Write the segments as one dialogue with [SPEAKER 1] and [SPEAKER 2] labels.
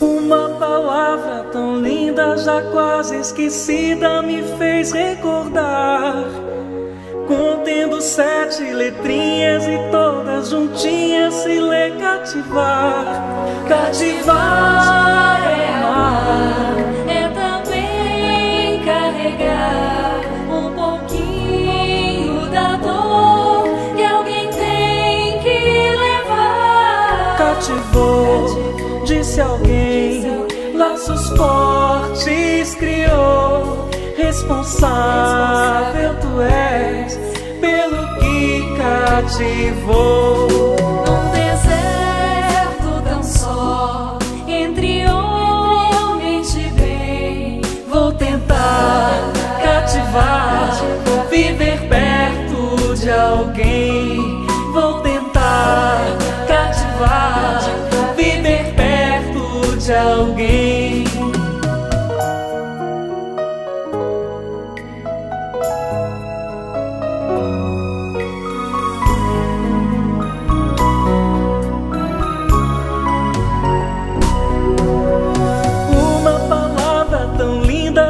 [SPEAKER 1] Uma palavra tão linda, já quase esquecida, me fez recordar. Contendo 7 letrinhas e todas juntinhas se lê cativar. Cativar é amar,
[SPEAKER 2] é também carregar um pouquinho da dor que alguém tem que levar.
[SPEAKER 1] Cativou, disse alguém, laços fortes criou. Responsável tu és pelo que cativou.
[SPEAKER 2] Num deserto tão só, entre homens de bem,
[SPEAKER 1] vou tentar cativar, viver perto de alguém. Vou tentar cativar, viver perto de alguém.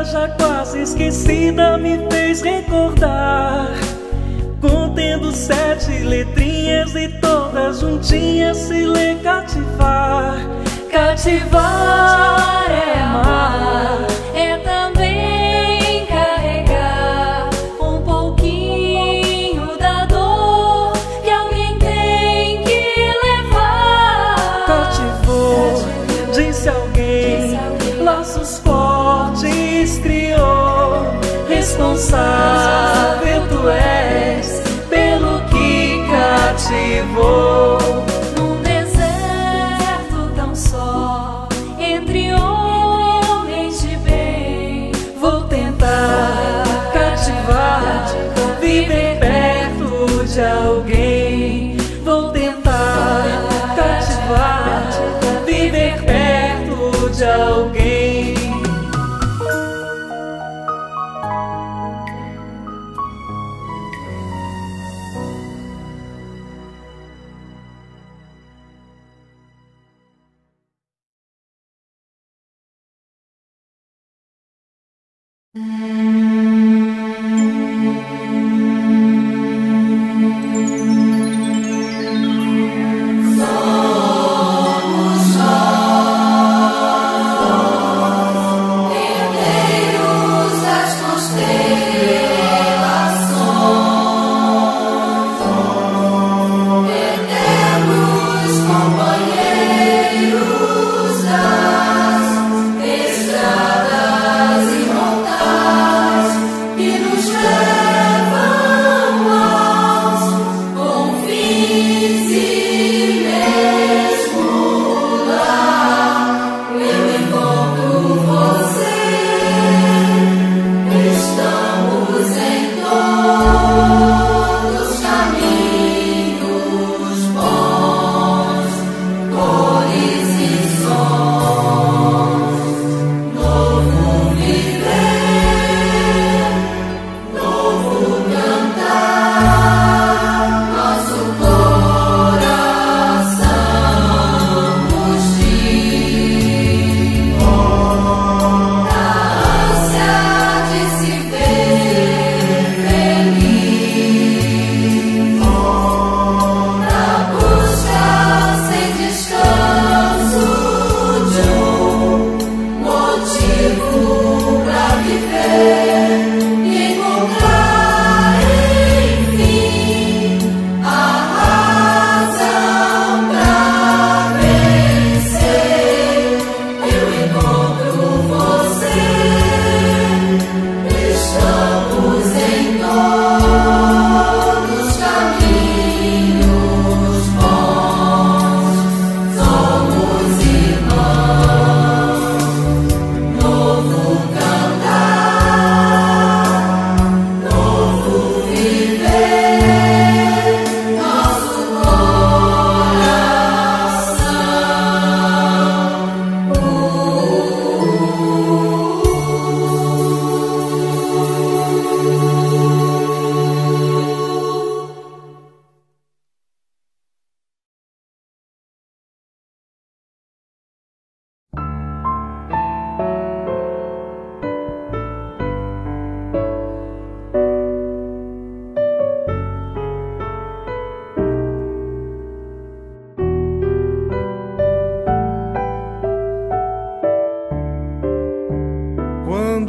[SPEAKER 1] Já quase esquecida, me fez recordar. Contendo 7 letrinhas e todas juntinhas se lê cativar. Cativar é amar,
[SPEAKER 2] é também carregar um pouquinho da dor que alguém tem que levar.
[SPEAKER 1] Cativou, disse alguém, laços fortes criou. Responsável tu és pelo que cativou.
[SPEAKER 2] Num deserto tão só, entre homens de bem,
[SPEAKER 1] vou tentar cativar, viver perto de alguém. Vou tentar cativar, viver perto de alguém.
[SPEAKER 2] estradas e montanhas.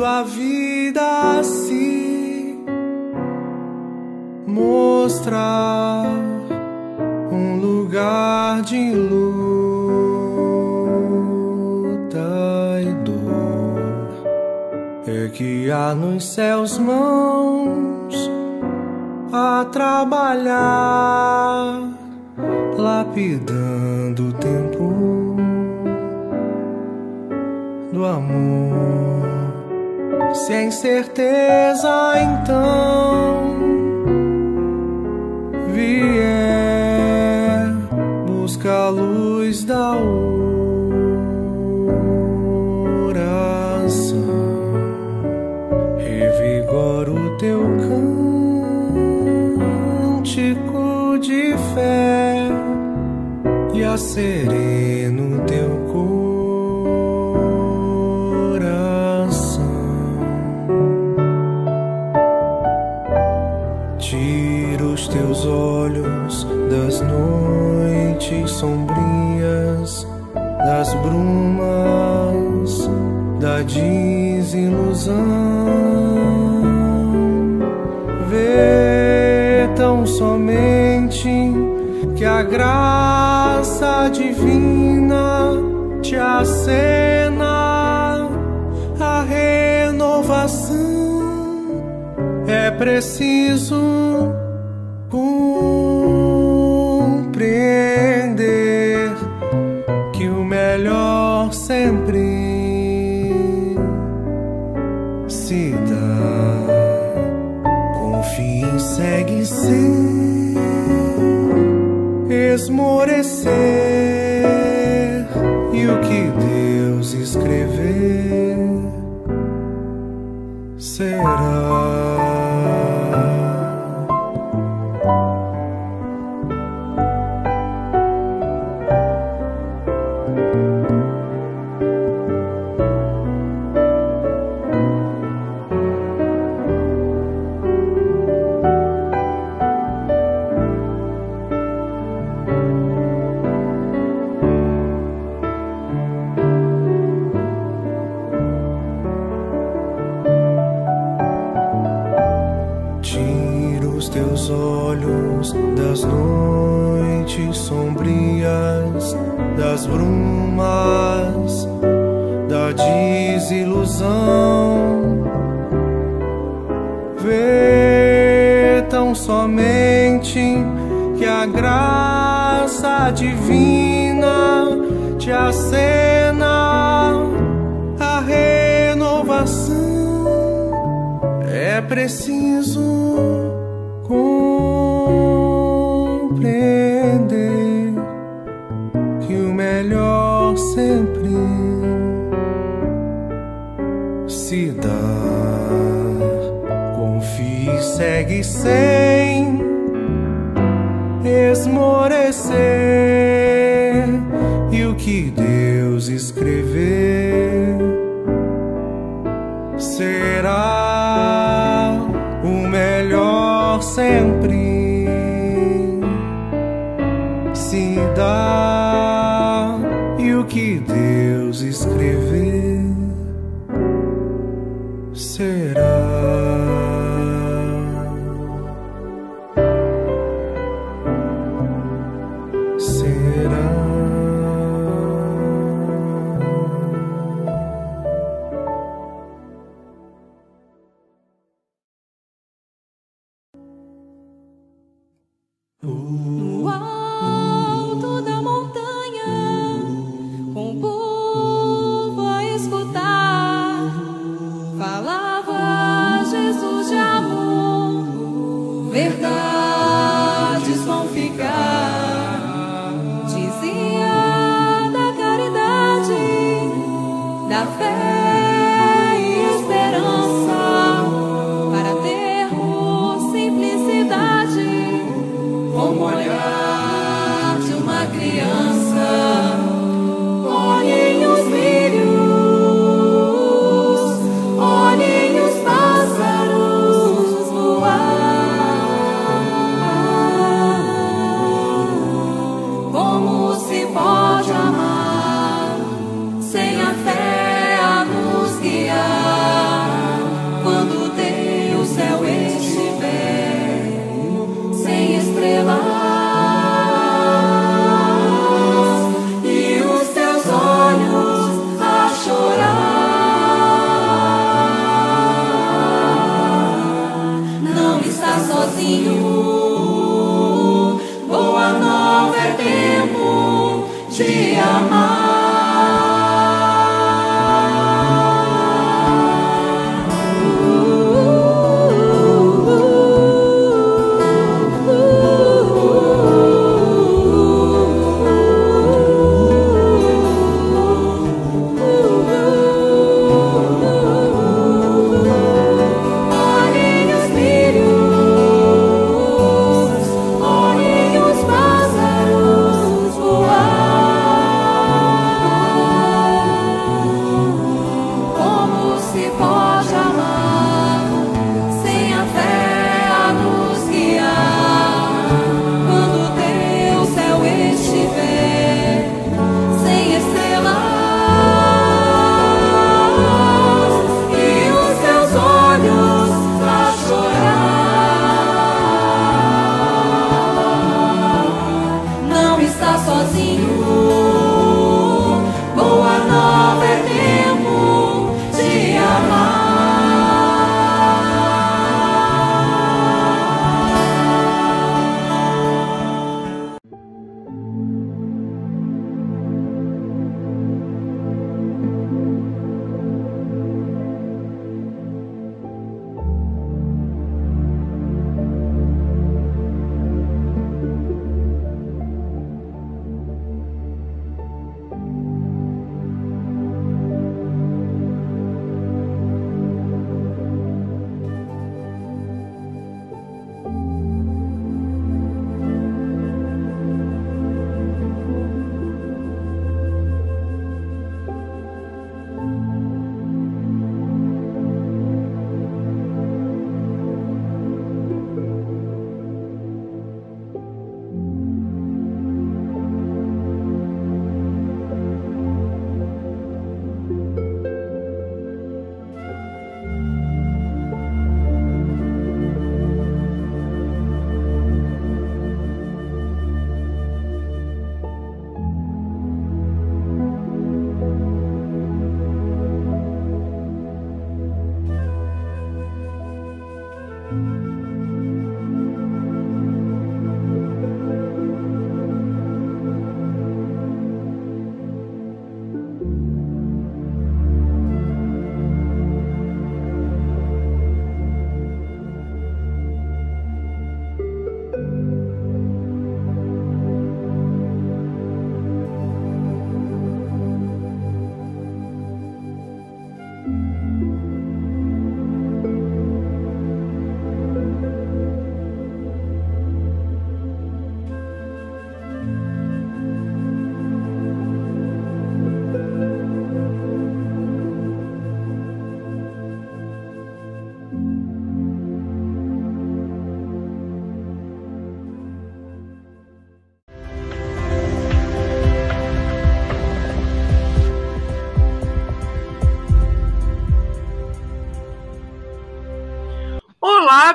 [SPEAKER 3] a vida se mostrar um lugar de luta e dor, é que há nos céus mãos a trabalhar, lapidando o tempo do amor. Se a incerteza então vier, busca a luz da oração, revigora o teu cântico de fé e acerena o teu coração. Tira os teus olhos das noites sombrias, das brumas, da desilusão. Vê tão somente que a graça divina te acena a renovação. É preciso compreender que o melhor sempre se dá. Confie, segue sem esmorecer, e o que Deus escrever será. Teus olhos das noites sombrias, das brumas, da desilusão. Vê tão somente que a graça divina te acena a renovação. É preciso compreender que o melhor sempre se dá. Confie, segue sem esmorecer, e o que Deus escrever será o melhor sempre se dá, e o que Deus escrever será.
[SPEAKER 2] No alto da montanha, com o povo a escutar, falava Jesus de amor, verdades vão ficar. Dizia da caridade, da fé e esperança, para termos simplicidade, como o olhar de uma criança. Olhem os lírios, olhem os pássaros voar. Como se pode amar sem a fé a nos guiar?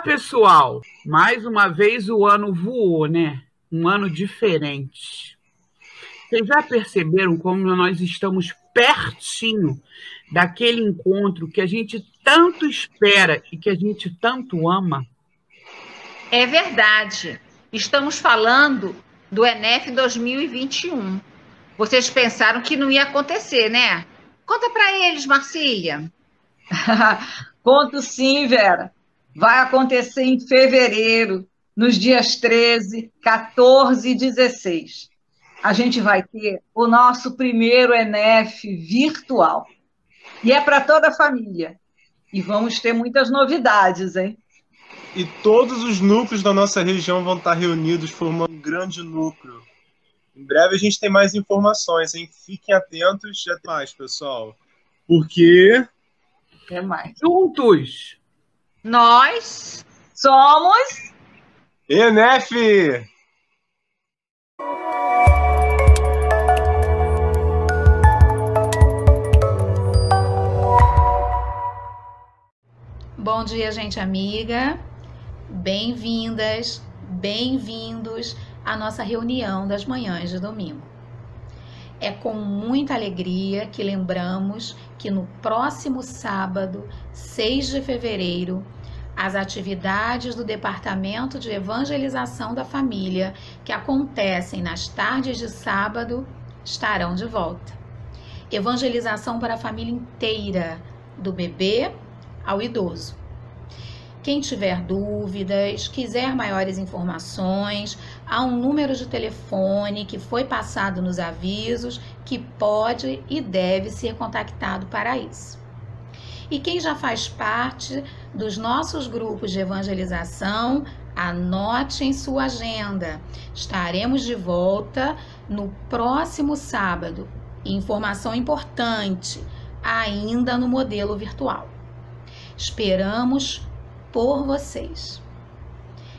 [SPEAKER 4] pessoal, mais uma vez o ano voou, né? Um ano diferente. Vocês já perceberam como nós estamos pertinho daquele encontro que a gente tanto espera e que a gente tanto ama?
[SPEAKER 5] É verdade. Estamos falando do ENEF 2021. Vocês pensaram que não ia acontecer, né? Conta para eles, Marcília.
[SPEAKER 6] Conto sim, Vera. Vai acontecer em fevereiro, nos dias 13, 14 e 16. A gente vai ter o nosso primeiro ENEF virtual. E é para toda a família. E vamos ter muitas novidades, hein?
[SPEAKER 7] E todos os núcleos da nossa região vão estar reunidos formando um grande núcleo. Em breve a gente tem mais informações, hein? Fiquem atentos e até mais, pessoal. Porque...
[SPEAKER 6] Até mais.
[SPEAKER 4] Juntos!
[SPEAKER 5] Nós
[SPEAKER 6] somos...
[SPEAKER 7] ENEF!
[SPEAKER 8] Bom dia, gente amiga. Bem-vindas, bem-vindos à nossa reunião das manhãs de domingo. É com muita alegria que lembramos que no próximo sábado, 6 de fevereiro, as atividades do Departamento de Evangelização da Família, que acontecem nas tardes de sábado, estarão de volta. Evangelização para a família inteira, do bebê ao idoso. Quem tiver dúvidas, quiser maiores informações, há um número de telefone que foi passado nos avisos que pode e deve ser contactado para isso. E quem já faz parte dos nossos grupos de evangelização, anote em sua agenda. Estaremos de volta no próximo sábado. Informação importante, ainda no modelo virtual. Esperamos por vocês.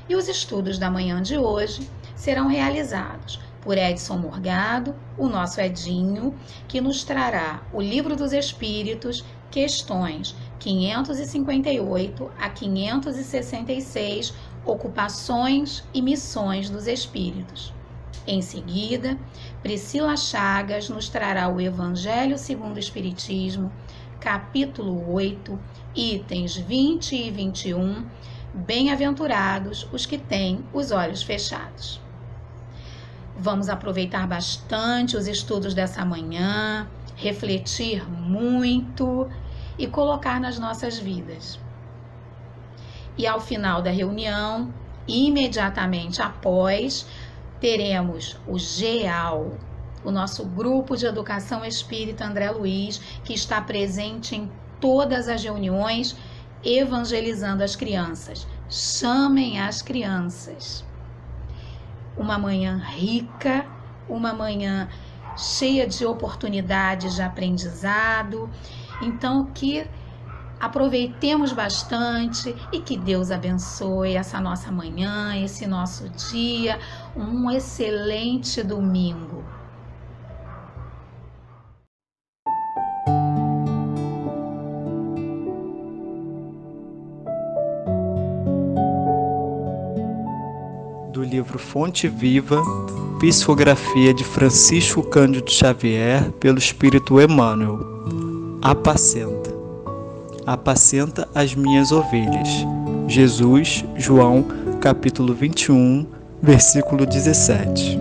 [SPEAKER 8] E os estudos da manhã de hoje serão realizados por Edson Morgado, o nosso Edinho, que nos trará o Livro dos Espíritos, questões 558 a 566, ocupações e missões dos espíritos. Em seguida, Priscila Chagas nos trará o Evangelho segundo o Espiritismo, capítulo 8, itens 20 e 21, bem-aventurados os que têm os olhos fechados. Vamos aproveitar bastante os estudos dessa manhã, refletir muito e colocar nas nossas vidas. E ao final da reunião, imediatamente após, teremos o GEAL, o nosso grupo de educação espírita André Luiz, que está presente em todas as reuniões, evangelizando as crianças. Chamem as crianças. Uma manhã rica, uma manhã cheia de oportunidades de aprendizado. Então, que aproveitemos bastante e que Deus abençoe essa nossa manhã, esse nosso dia, um excelente domingo.
[SPEAKER 9] Do livro Fonte Viva, psicografia de Francisco Cândido Xavier, pelo Espírito Emmanuel. Apacenta. Apacenta as minhas ovelhas. Jesus, João, capítulo 21, versículo 17.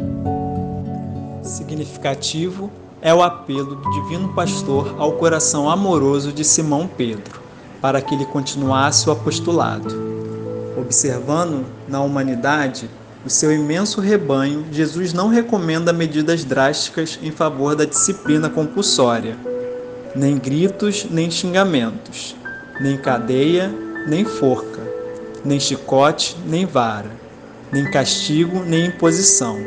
[SPEAKER 9] Significativo é o apelo do Divino Pastor ao coração amoroso de Simão Pedro, para que ele continuasse o apostolado. Observando na humanidade o seu imenso rebanho, Jesus não recomenda medidas drásticas em favor da disciplina compulsória, nem gritos, nem xingamentos, nem cadeia, nem forca, nem chicote, nem vara, nem castigo, nem imposição,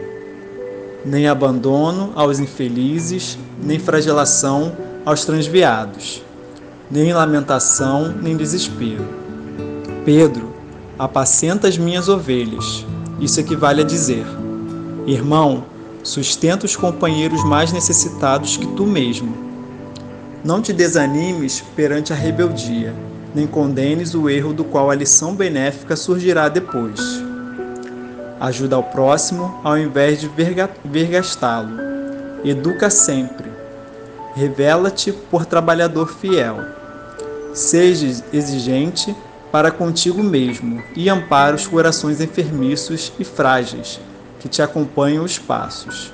[SPEAKER 9] nem abandono aos infelizes, nem flagelação aos transviados, nem lamentação, nem desespero. Pedro, apacenta as minhas ovelhas. Isso equivale a dizer: irmão, sustenta os companheiros mais necessitados que tu mesmo. Não te desanimes perante a rebeldia, nem condenes o erro do qual a lição benéfica surgirá depois. Ajuda ao próximo ao invés de vergastá-lo. Educa sempre. Revela-te por trabalhador fiel. Seja exigente para contigo mesmo e ampara os corações enfermiços e frágeis que te acompanham os passos.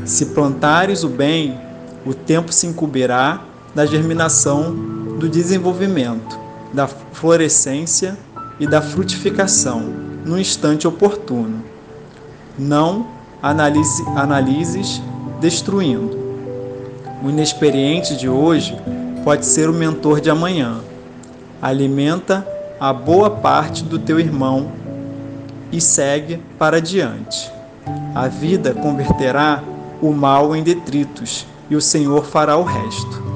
[SPEAKER 9] Se plantares o bem, o tempo se incumbirá da germinação, do desenvolvimento, da florescência e da frutificação no instante oportuno. Não analises destruindo. O inexperiente de hoje pode ser o mentor de amanhã. Alimenta a boa parte do teu irmão e segue para diante. A vida converterá o mal em detritos e o Senhor fará o resto.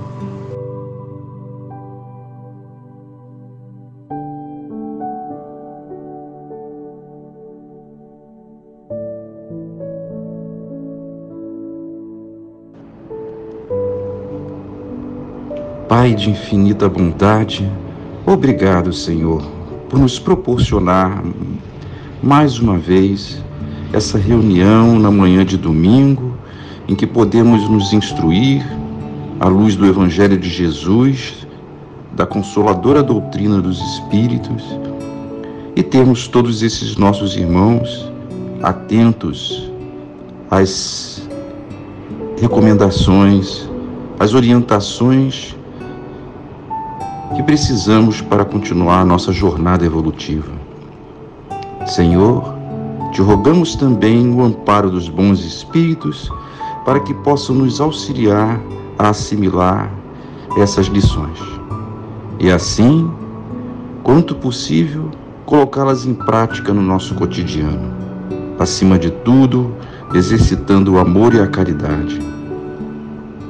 [SPEAKER 10] Pai de infinita bondade, obrigado, Senhor, por nos proporcionar mais uma vez essa reunião na manhã de domingo, em que podemos nos instruir à luz do Evangelho de Jesus, da consoladora doutrina dos Espíritos, e termos todos esses nossos irmãos atentos às recomendações, às orientações que precisamos para continuar a nossa jornada evolutiva. Senhor, te rogamos também o amparo dos bons espíritos para que possam nos auxiliar a assimilar essas lições e assim, quanto possível, colocá-las em prática no nosso cotidiano, acima de tudo, exercitando o amor e a caridade.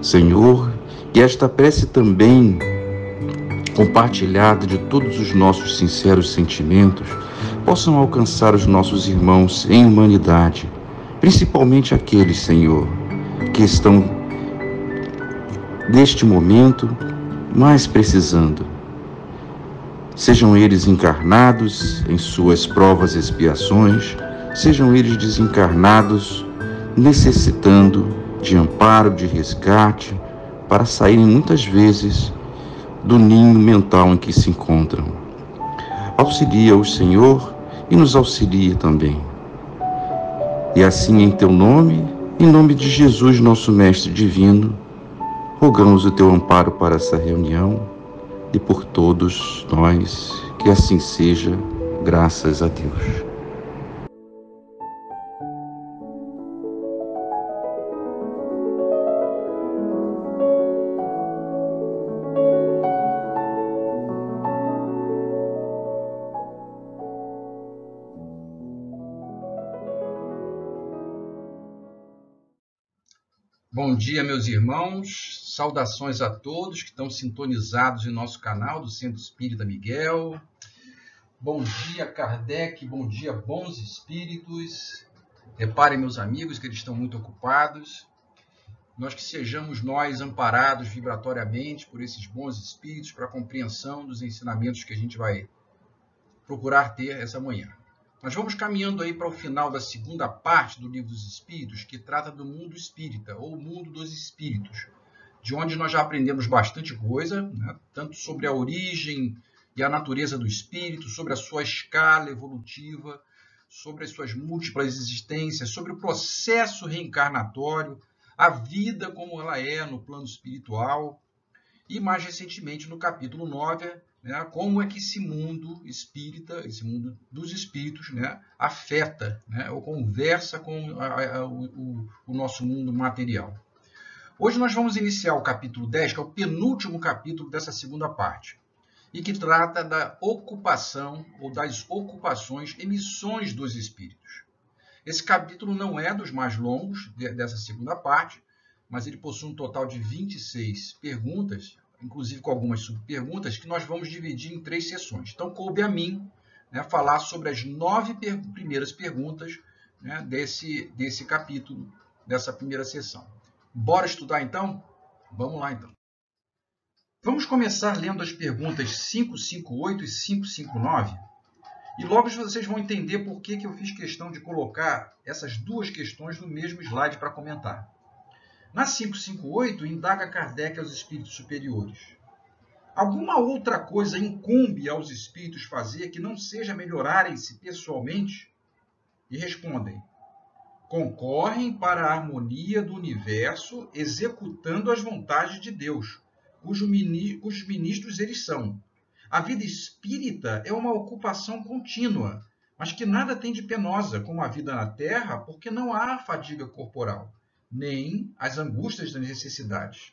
[SPEAKER 10] Senhor, que esta prece também compartilhada de todos os nossos sinceros sentimentos, possam alcançar os nossos irmãos em humanidade, principalmente aqueles, Senhor, que estão, neste momento, mais precisando. Sejam eles encarnados em suas provas e expiações, sejam eles desencarnados, necessitando de amparo, de resgate, para saírem muitas vezes do ninho mental em que se encontram. Auxilia-os, Senhor, e nos auxilia também. E assim, em teu nome, em nome de Jesus, nosso Mestre Divino, rogamos o teu amparo para essa reunião e por todos nós, que assim seja, graças a Deus.
[SPEAKER 11] Bom dia, meus irmãos, saudações a todos que estão sintonizados em nosso canal do Centro Espírita Miguel. Bom dia, Kardec, bom dia, bons espíritos. Reparem, meus amigos, que eles estão muito ocupados. Nós que sejamos nós amparados vibratoriamente por esses bons espíritos para a compreensão dos ensinamentos que a gente vai procurar ter essa manhã. Nós vamos caminhando aí para o final da segunda parte do Livro dos Espíritos, que trata do mundo espírita, ou mundo dos espíritos, de onde nós já aprendemos bastante coisa, né? Tanto sobre a origem e a natureza do espírito, sobre a sua escala evolutiva, sobre as suas múltiplas existências, sobre o processo reencarnatório, a vida como ela é no plano espiritual, e mais recentemente no capítulo 9, né, como é que esse mundo espírita, esse mundo dos espíritos, né, afeta, né, ou conversa com o nosso mundo material. Hoje nós vamos iniciar o capítulo 10, que é o penúltimo capítulo dessa segunda parte, e que trata da ocupação ou das ocupações e missões dos espíritos. Esse capítulo não é dos mais longos dessa segunda parte, mas ele possui um total de 26 perguntas, inclusive com algumas subperguntas, que nós vamos dividir em 3 sessões. Então, coube a mim, né, falar sobre as 9 primeiras perguntas, né, desse capítulo, dessa primeira sessão. Bora estudar, então? Vamos lá, então. Vamos começar lendo as perguntas 558 e 559. E logo vocês vão entender por que eu fiz questão de colocar essas duas questões no mesmo slide para comentar. Na 558, indaga Kardec aos espíritos superiores: alguma outra coisa incumbe aos espíritos fazer que não seja melhorarem-se pessoalmente? E respondem: concorrem para a harmonia do universo, executando as vontades de Deus, cujos ministros eles são. A vida espírita é uma ocupação contínua, mas que nada tem de penosa como a vida na Terra, porque não há fadiga corporal, nem as angústias das necessidades.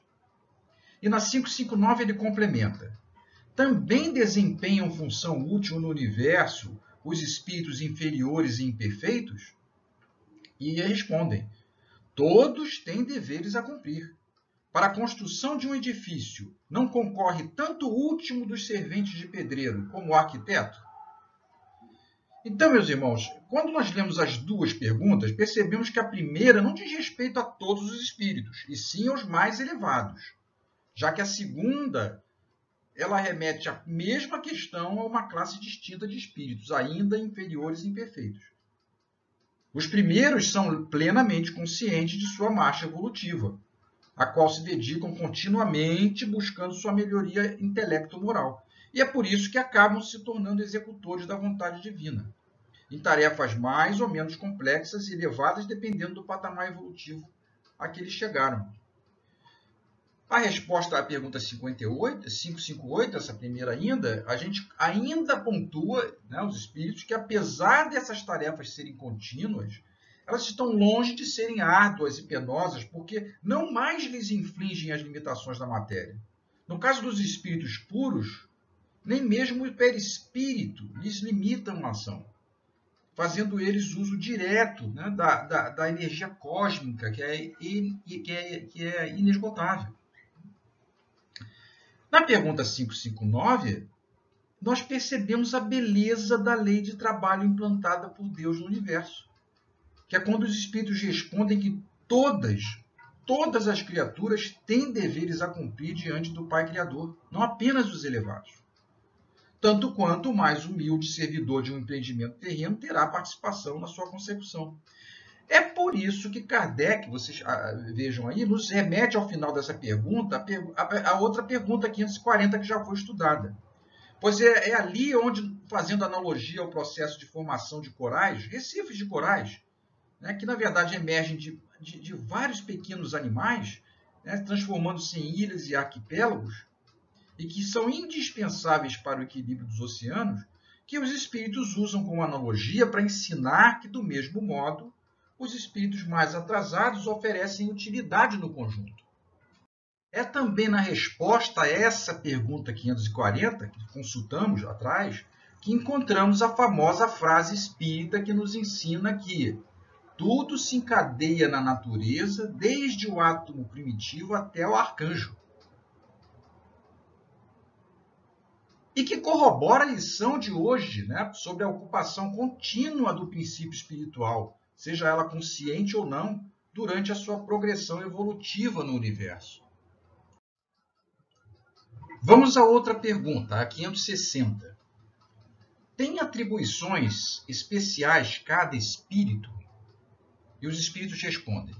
[SPEAKER 11] E na 559 ele complementa: também desempenham função útil no universo os espíritos inferiores e imperfeitos? E respondem: todos têm deveres a cumprir. Para a construção de um edifício, não concorre tanto o último dos serventes de pedreiro como o arquiteto? Então, meus irmãos, quando nós lemos as duas perguntas, percebemos que a primeira não diz respeito a todos os espíritos, e sim aos mais elevados, já que a segunda ela remete à mesma questão a uma classe distinta de espíritos, ainda inferiores e imperfeitos. Os primeiros são plenamente conscientes de sua marcha evolutiva, a qual se dedicam continuamente buscando sua melhoria intelecto-moral. E é por isso que acabam se tornando executores da vontade divina, em tarefas mais ou menos complexas e elevadas, dependendo do patamar evolutivo a que eles chegaram. A resposta à pergunta 558, essa primeira ainda, a gente ainda pontua, né, os espíritos, que apesar dessas tarefas serem contínuas, elas estão longe de serem árduas e penosas, porque não mais lhes infligem as limitações da matéria. No caso dos espíritos puros, nem mesmo o perispírito lhes limita uma ação, fazendo eles uso direto, né, da energia cósmica, que é inesgotável. Na pergunta 559, nós percebemos a beleza da lei de trabalho implantada por Deus no universo, que é quando os espíritos respondem que todas as criaturas têm deveres a cumprir diante do Pai Criador, não apenas os elevados. Tanto quanto o mais humilde servidor de um empreendimento terreno terá participação na sua consecução. É por isso que Kardec, vocês vejam aí, nos remete ao final dessa pergunta a outra pergunta 540 que já foi estudada. Pois é ali onde, fazendo analogia ao processo de formação de corais, recifes de corais, né, que na verdade emergem de vários pequenos animais, né, transformando-se em ilhas e arquipélagos, e que são indispensáveis para o equilíbrio dos oceanos, que os espíritos usam como analogia para ensinar que, do mesmo modo, os espíritos mais atrasados oferecem utilidade no conjunto. É também na resposta a essa pergunta 540, que consultamos atrás, que encontramos a famosa frase espírita que nos ensina que tudo se encadeia na natureza, desde o átomo primitivo até o arcanjo. E que corrobora a lição de hoje, né, sobre a ocupação contínua do princípio espiritual, seja ela consciente ou não, durante a sua progressão evolutiva no universo. Vamos a outra pergunta, a 560. Tem atribuições especiais cada espírito? E os espíritos respondem: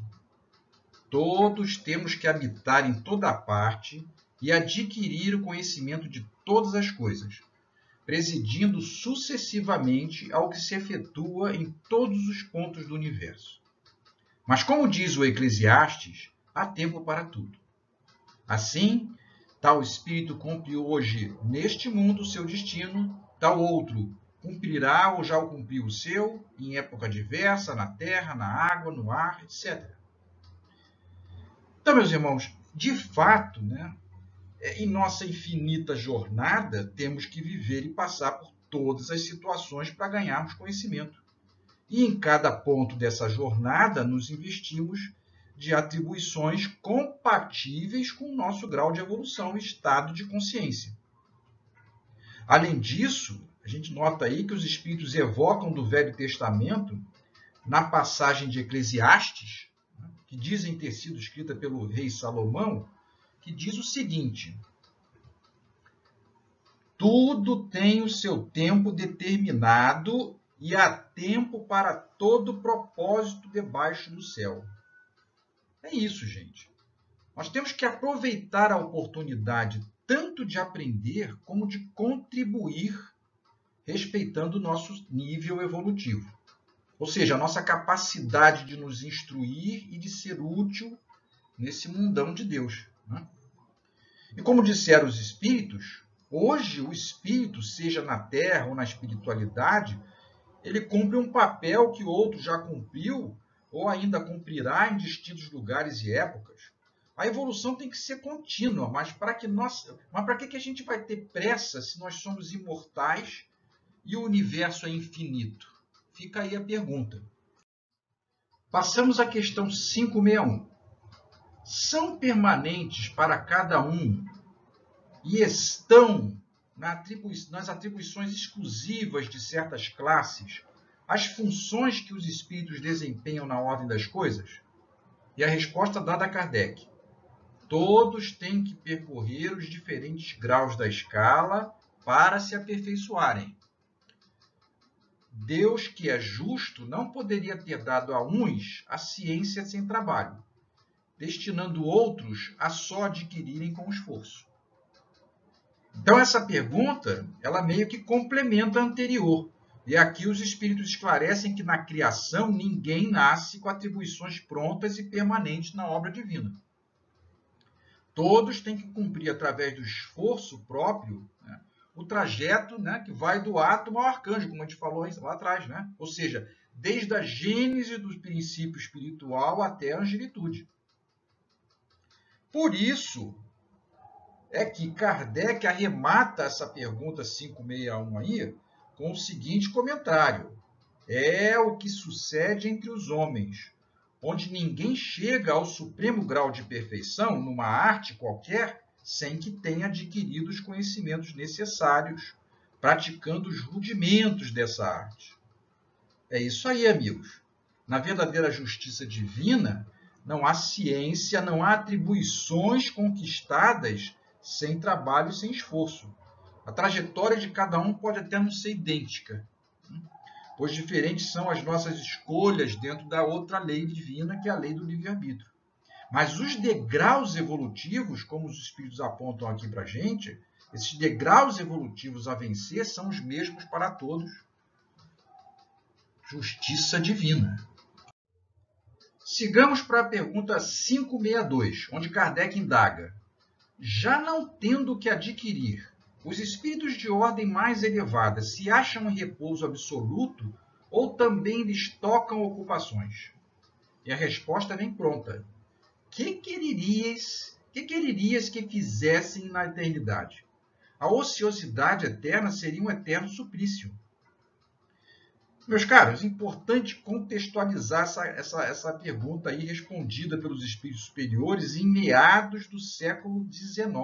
[SPEAKER 11] todos temos que habitar em toda parte e adquirir o conhecimento de todas as coisas, presidindo sucessivamente ao que se efetua em todos os pontos do universo. Mas, como diz o Eclesiastes, há tempo para tudo. Assim, tal espírito cumpre hoje neste mundo o seu destino, tal outro cumprirá ou já o cumpriu o seu, em época diversa, na terra, na água, no ar, etc. Então, meus irmãos, de fato, né, em nossa infinita jornada, temos que viver e passar por todas as situações para ganharmos conhecimento. E em cada ponto dessa jornada, nos investimos de atribuições compatíveis com o nosso grau de evolução e estado de consciência. Além disso, a gente nota aí que os espíritos evocam do Velho Testamento, na passagem de Eclesiastes, que dizem ter sido escrita pelo rei Salomão, que diz o seguinte: Tudo tem o seu tempo determinado e há tempo para todo propósito debaixo do céu. É isso, gente. Nós temos que aproveitar a oportunidade tanto de aprender como de contribuir, respeitando o nosso nível evolutivo. Ou seja, a nossa capacidade de nos instruir e de ser útil nesse mundão de Deus, né? E como disseram os espíritos, hoje o espírito, seja na Terra ou na espiritualidade, ele cumpre um papel que outro já cumpriu ou ainda cumprirá em distintos lugares e épocas. A evolução tem que ser contínua, mas para que a gente vai ter pressa se nós somos imortais e o universo é infinito? Fica aí a pergunta. Passamos à questão 561. São permanentes para cada um e estão nas atribuições exclusivas de certas classes as funções que os espíritos desempenham na ordem das coisas? E a resposta dada a Kardec: todos têm que percorrer os diferentes graus da escala para se aperfeiçoarem. Deus, que é justo, não poderia ter dado a uns a ciência sem trabalho, destinando outros a só adquirirem com esforço. Então, essa pergunta, ela meio que complementa a anterior. E aqui os espíritos esclarecem que na criação ninguém nasce com atribuições prontas e permanentes na obra divina. Todos têm que cumprir, através do esforço próprio, né, o trajeto, né, que vai do átomo ao arcanjo, como a gente falou lá atrás, né? Ou seja, desde a gênese do princípio espiritual até a angelitude. Por isso é que Kardec arremata essa pergunta 561 aí com o seguinte comentário: é o que sucede entre os homens, onde ninguém chega ao supremo grau de perfeição numa arte qualquer sem que tenha adquirido os conhecimentos necessários, praticando os rudimentos dessa arte. É isso aí, amigos. Na verdadeira justiça divina, não há ciência, não há atribuições conquistadas sem trabalho e sem esforço. A trajetória de cada um pode até não ser idêntica, pois diferentes são as nossas escolhas dentro da outra lei divina, que é a lei do livre-arbítrio. Mas os degraus evolutivos, como os espíritos apontam aqui para a gente, esses degraus evolutivos a vencer são os mesmos para todos. Justiça divina. Sigamos para a pergunta 562, onde Kardec indaga: já não tendo o que adquirir, os espíritos de ordem mais elevada se acham em repouso absoluto ou também lhes tocam ocupações? E a resposta vem pronta: que quererias que fizessem na eternidade? A ociosidade eterna seria um eterno suplício. Meus caros, é importante contextualizar essa pergunta aí respondida pelos espíritos superiores em meados do século XIX.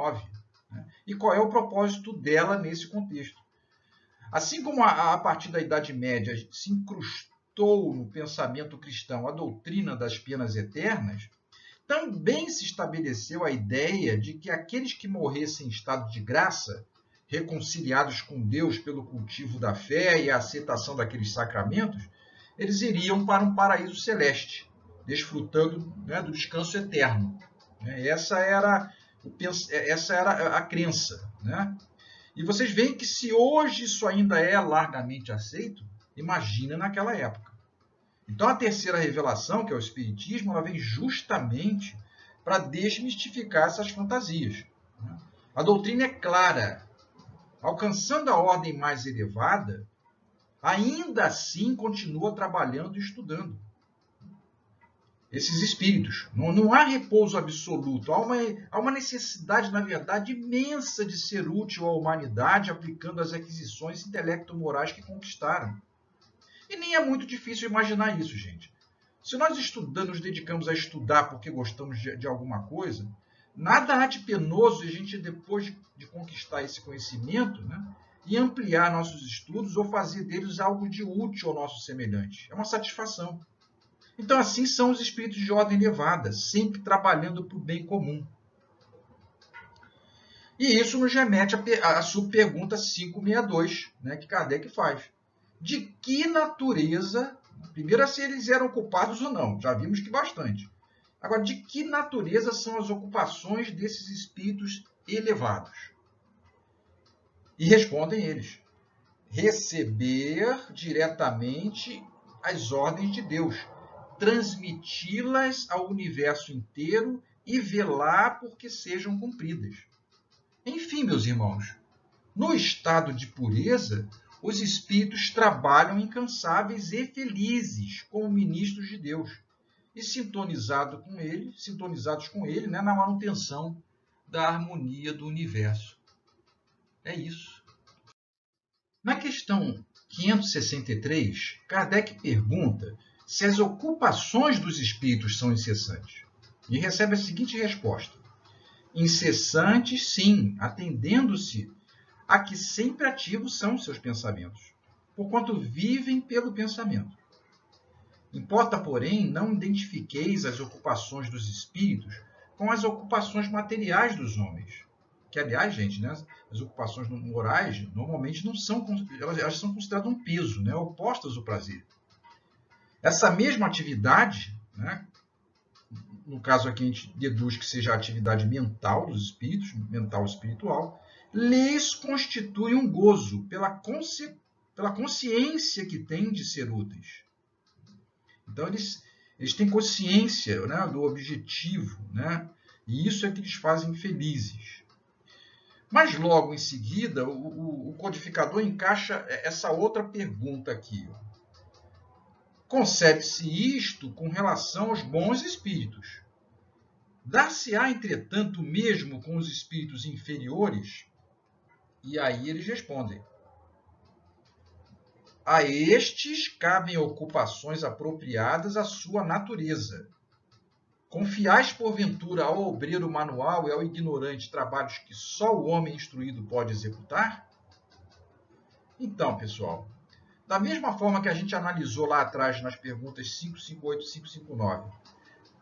[SPEAKER 11] Né? E qual é o propósito dela nesse contexto? Assim como a partir da Idade Média se incrustou no pensamento cristão a doutrina das penas eternas, também se estabeleceu a ideia de que aqueles que morressem em estado de graça, reconciliados com Deus pelo cultivo da fé e a aceitação daqueles sacramentos, eles iriam para um paraíso celeste, desfrutando, né, do descanso eterno. Essa era a crença. Né? E vocês veem que se hoje isso ainda é largamente aceito, imagina naquela época. Então, a terceira revelação, que é o Espiritismo, ela vem justamente para desmistificar essas fantasias. A doutrina é clara. Alcançando a ordem mais elevada, ainda assim continua trabalhando e estudando. Esses espíritos. Não há repouso absoluto. Há uma necessidade, na verdade, imensa de ser útil à humanidade, aplicando as aquisições intelecto-morais que conquistaram. E nem é muito difícil imaginar isso, gente. Se nós nos dedicamos a estudar porque gostamos de alguma coisa, nada há de penoso a gente, depois de conquistar esse conhecimento, né, e ampliar nossos estudos ou fazer deles algo de útil ao nosso semelhante. É uma satisfação. Então, assim são os espíritos de ordem elevada, sempre trabalhando para o bem comum. E isso nos remete à subpergunta 562, né, que Kardec faz. De que natureza, primeiro se eles eram culpados ou não, já vimos que bastante. Agora, de que natureza são as ocupações desses espíritos elevados? E respondem eles: receber diretamente as ordens de Deus, transmiti-las ao universo inteiro e velar por que sejam cumpridas. Enfim, meus irmãos, no estado de pureza, os espíritos trabalham incansáveis e felizes como ministros de Deus e sintonizados com ele, né, na manutenção da harmonia do universo. É isso. Na questão 563, Kardec pergunta se as ocupações dos espíritos são incessantes e recebe a seguinte resposta: incessantes, sim, atendendo-se a que sempre ativos são seus pensamentos, porquanto vivem pelo pensamento. Importa, porém, não identifiqueis as ocupações dos espíritos com as ocupações materiais dos homens. Que, aliás, gente, né, as ocupações morais normalmente não são, elas são consideradas um peso, né, opostas ao prazer. Essa mesma atividade, né, no caso aqui a gente deduz que seja a atividade mental dos espíritos, mental espiritual, lhes constitui um gozo pela consciência que têm de ser úteis. Então, eles têm consciência, né, do objetivo, né, e isso é que lhes fazem felizes. Mas logo em seguida, o codificador encaixa essa outra pergunta aqui. Concebe-se isto com relação aos bons espíritos. Dar-se-á, entretanto, mesmo com os espíritos inferiores? E aí eles respondem: a estes cabem ocupações apropriadas à sua natureza. Confiais, porventura, ao obreiro manual e ao ignorante trabalhos que só o homem instruído pode executar? Então, pessoal, da mesma forma que a gente analisou lá atrás nas perguntas 558 e 559,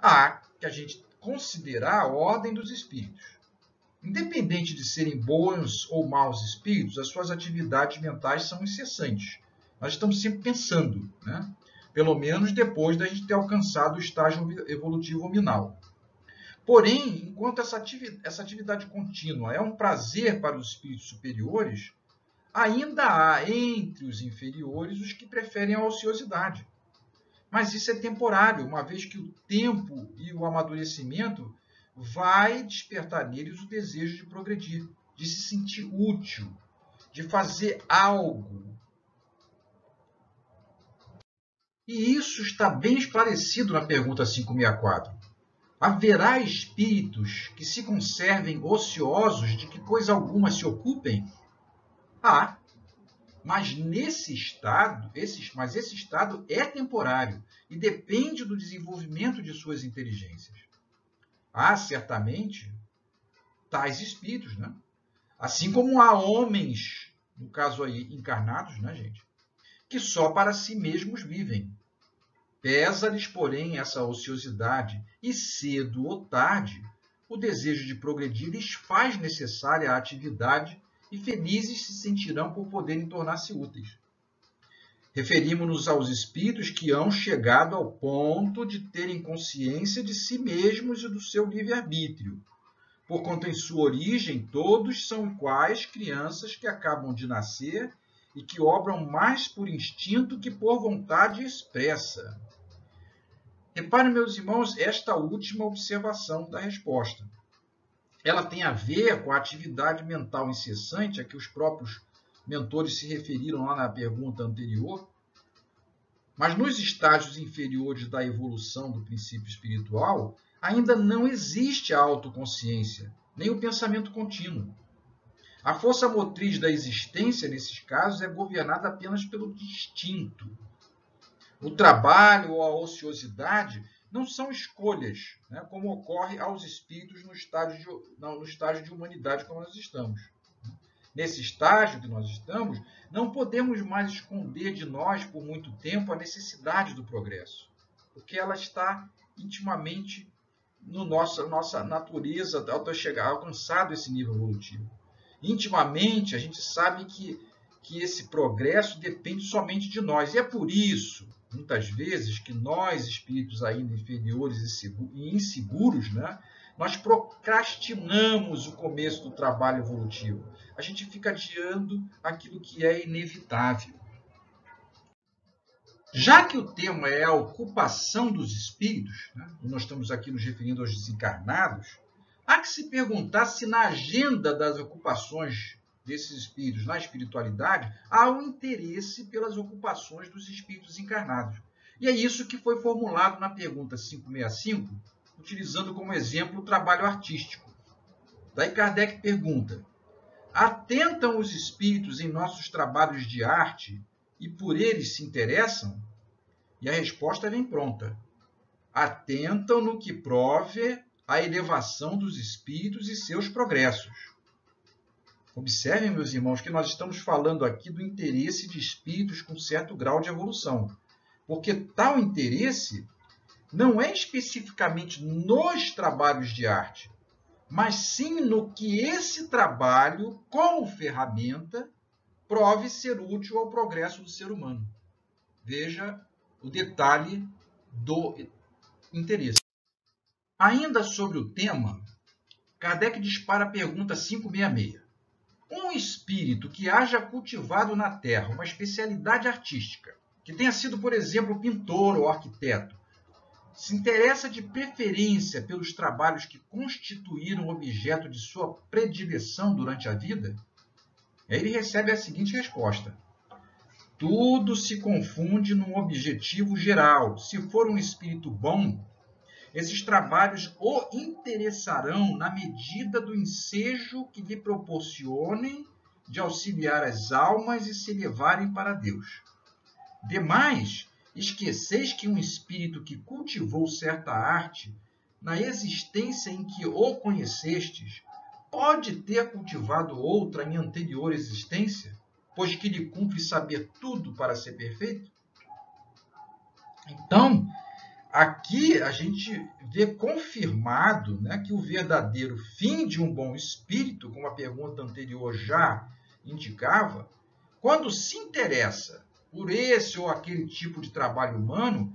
[SPEAKER 11] há que a gente considerar a ordem dos espíritos. Independente de serem bons ou maus espíritos, as suas atividades mentais são incessantes. Nós estamos sempre pensando, né? Pelo menos depois da gente ter alcançado o estágio evolutivo nominal. Porém, enquanto essa atividade contínua é um prazer para os espíritos superiores, ainda há entre os inferiores os que preferem a ociosidade. Mas isso é temporário, uma vez que o tempo e o amadurecimento vai despertar neles o desejo de progredir, de se sentir útil, de fazer algo. E isso está bem esclarecido na pergunta 564. Haverá espíritos que se conservem ociosos de que coisa alguma se ocupem? Há. Mas esse estado é temporário e depende do desenvolvimento de suas inteligências. Há, certamente, tais espíritos, né? Assim como há homens, no caso aí, encarnados, né, gente, que só para si mesmos vivem. Pesa-lhes, porém, essa ociosidade e, cedo ou tarde, o desejo de progredir lhes faz necessária a atividade e felizes se sentirão por poderem tornar-se úteis. Referimos-nos aos espíritos que hão chegado ao ponto de terem consciência de si mesmos e do seu livre-arbítrio, porquanto em sua origem todos são iguais crianças que acabam de nascer e que obram mais por instinto que por vontade expressa. Reparem, meus irmãos, esta última observação da resposta. Ela tem a ver com a atividade mental incessante a que os próprios mentores se referiram lá na pergunta anterior. Mas nos estágios inferiores da evolução do princípio espiritual, ainda não existe a autoconsciência, nem o pensamento contínuo. A força motriz da existência, nesses casos, é governada apenas pelo instinto. O trabalho ou a ociosidade não são escolhas, né, como ocorre aos espíritos no estágio de humanidade como nós estamos. Nesse estágio que nós estamos, não podemos mais esconder de nós por muito tempo a necessidade do progresso, porque ela está intimamente nossa natureza ao ter alcançado esse nível evolutivo. Intimamente, a gente sabe que esse progresso depende somente de nós. E é por isso, muitas vezes, que nós, espíritos ainda inferiores e inseguros, né, nós procrastinamos o começo do trabalho evolutivo. A gente fica adiando aquilo que é inevitável. Já que o tema é a ocupação dos espíritos, né, e nós estamos aqui nos referindo aos desencarnados, há que se perguntar se na agenda das ocupações desses espíritos na espiritualidade há um interesse pelas ocupações dos espíritos encarnados. E é isso que foi formulado na pergunta 565, utilizando como exemplo o trabalho artístico. Daí Kardec pergunta: atentam os espíritos em nossos trabalhos de arte e por eles se interessam? E a resposta vem pronta. Atentam no que prove a elevação dos espíritos e seus progressos. Observem, meus irmãos, que nós estamos falando aqui do interesse de espíritos com certo grau de evolução, porque tal interesse não é especificamente nos trabalhos de arte, mas sim no que esse trabalho, como ferramenta, prove ser útil ao progresso do ser humano. Veja o detalhe do interesse. Ainda sobre o tema, Kardec dispara a pergunta 566. Um espírito que haja cultivado na Terra uma especialidade artística, que tenha sido, por exemplo, pintor ou arquiteto, se interessa de preferência pelos trabalhos que constituíram objeto de sua predileção durante a vida? Aí ele recebe a seguinte resposta: tudo se confunde num objetivo geral. Se for um espírito bom, esses trabalhos o interessarão na medida do ensejo que lhe proporcionem de auxiliar as almas e se elevarem para Deus. Demais, esqueceis que um espírito que cultivou certa arte, na existência em que o conhecestes, pode ter cultivado outra em anterior existência, pois que lhe cumpre saber tudo para ser perfeito? Então, aqui a gente vê confirmado, né, que o verdadeiro fim de um bom espírito, como a pergunta anterior já indicava, quando se interessa por esse ou aquele tipo de trabalho humano,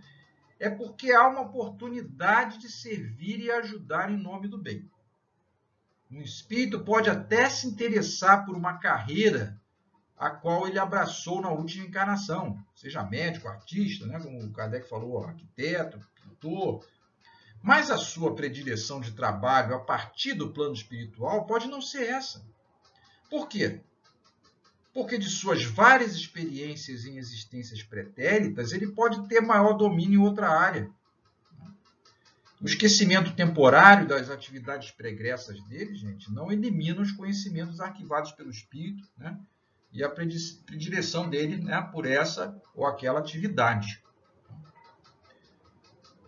[SPEAKER 11] é porque há uma oportunidade de servir e ajudar em nome do bem. Um espírito pode até se interessar por uma carreira a qual ele abraçou na última encarnação, seja médico, artista, né, como o Kardec falou, arquiteto, pintor, mas a sua predileção de trabalho a partir do plano espiritual pode não ser essa. Por quê? Porque de suas várias experiências em existências pretéritas, ele pode ter maior domínio em outra área. O esquecimento temporário das atividades pregressas dele, gente, não elimina os conhecimentos arquivados pelo espírito, né, e a predileção dele, né, por essa ou aquela atividade.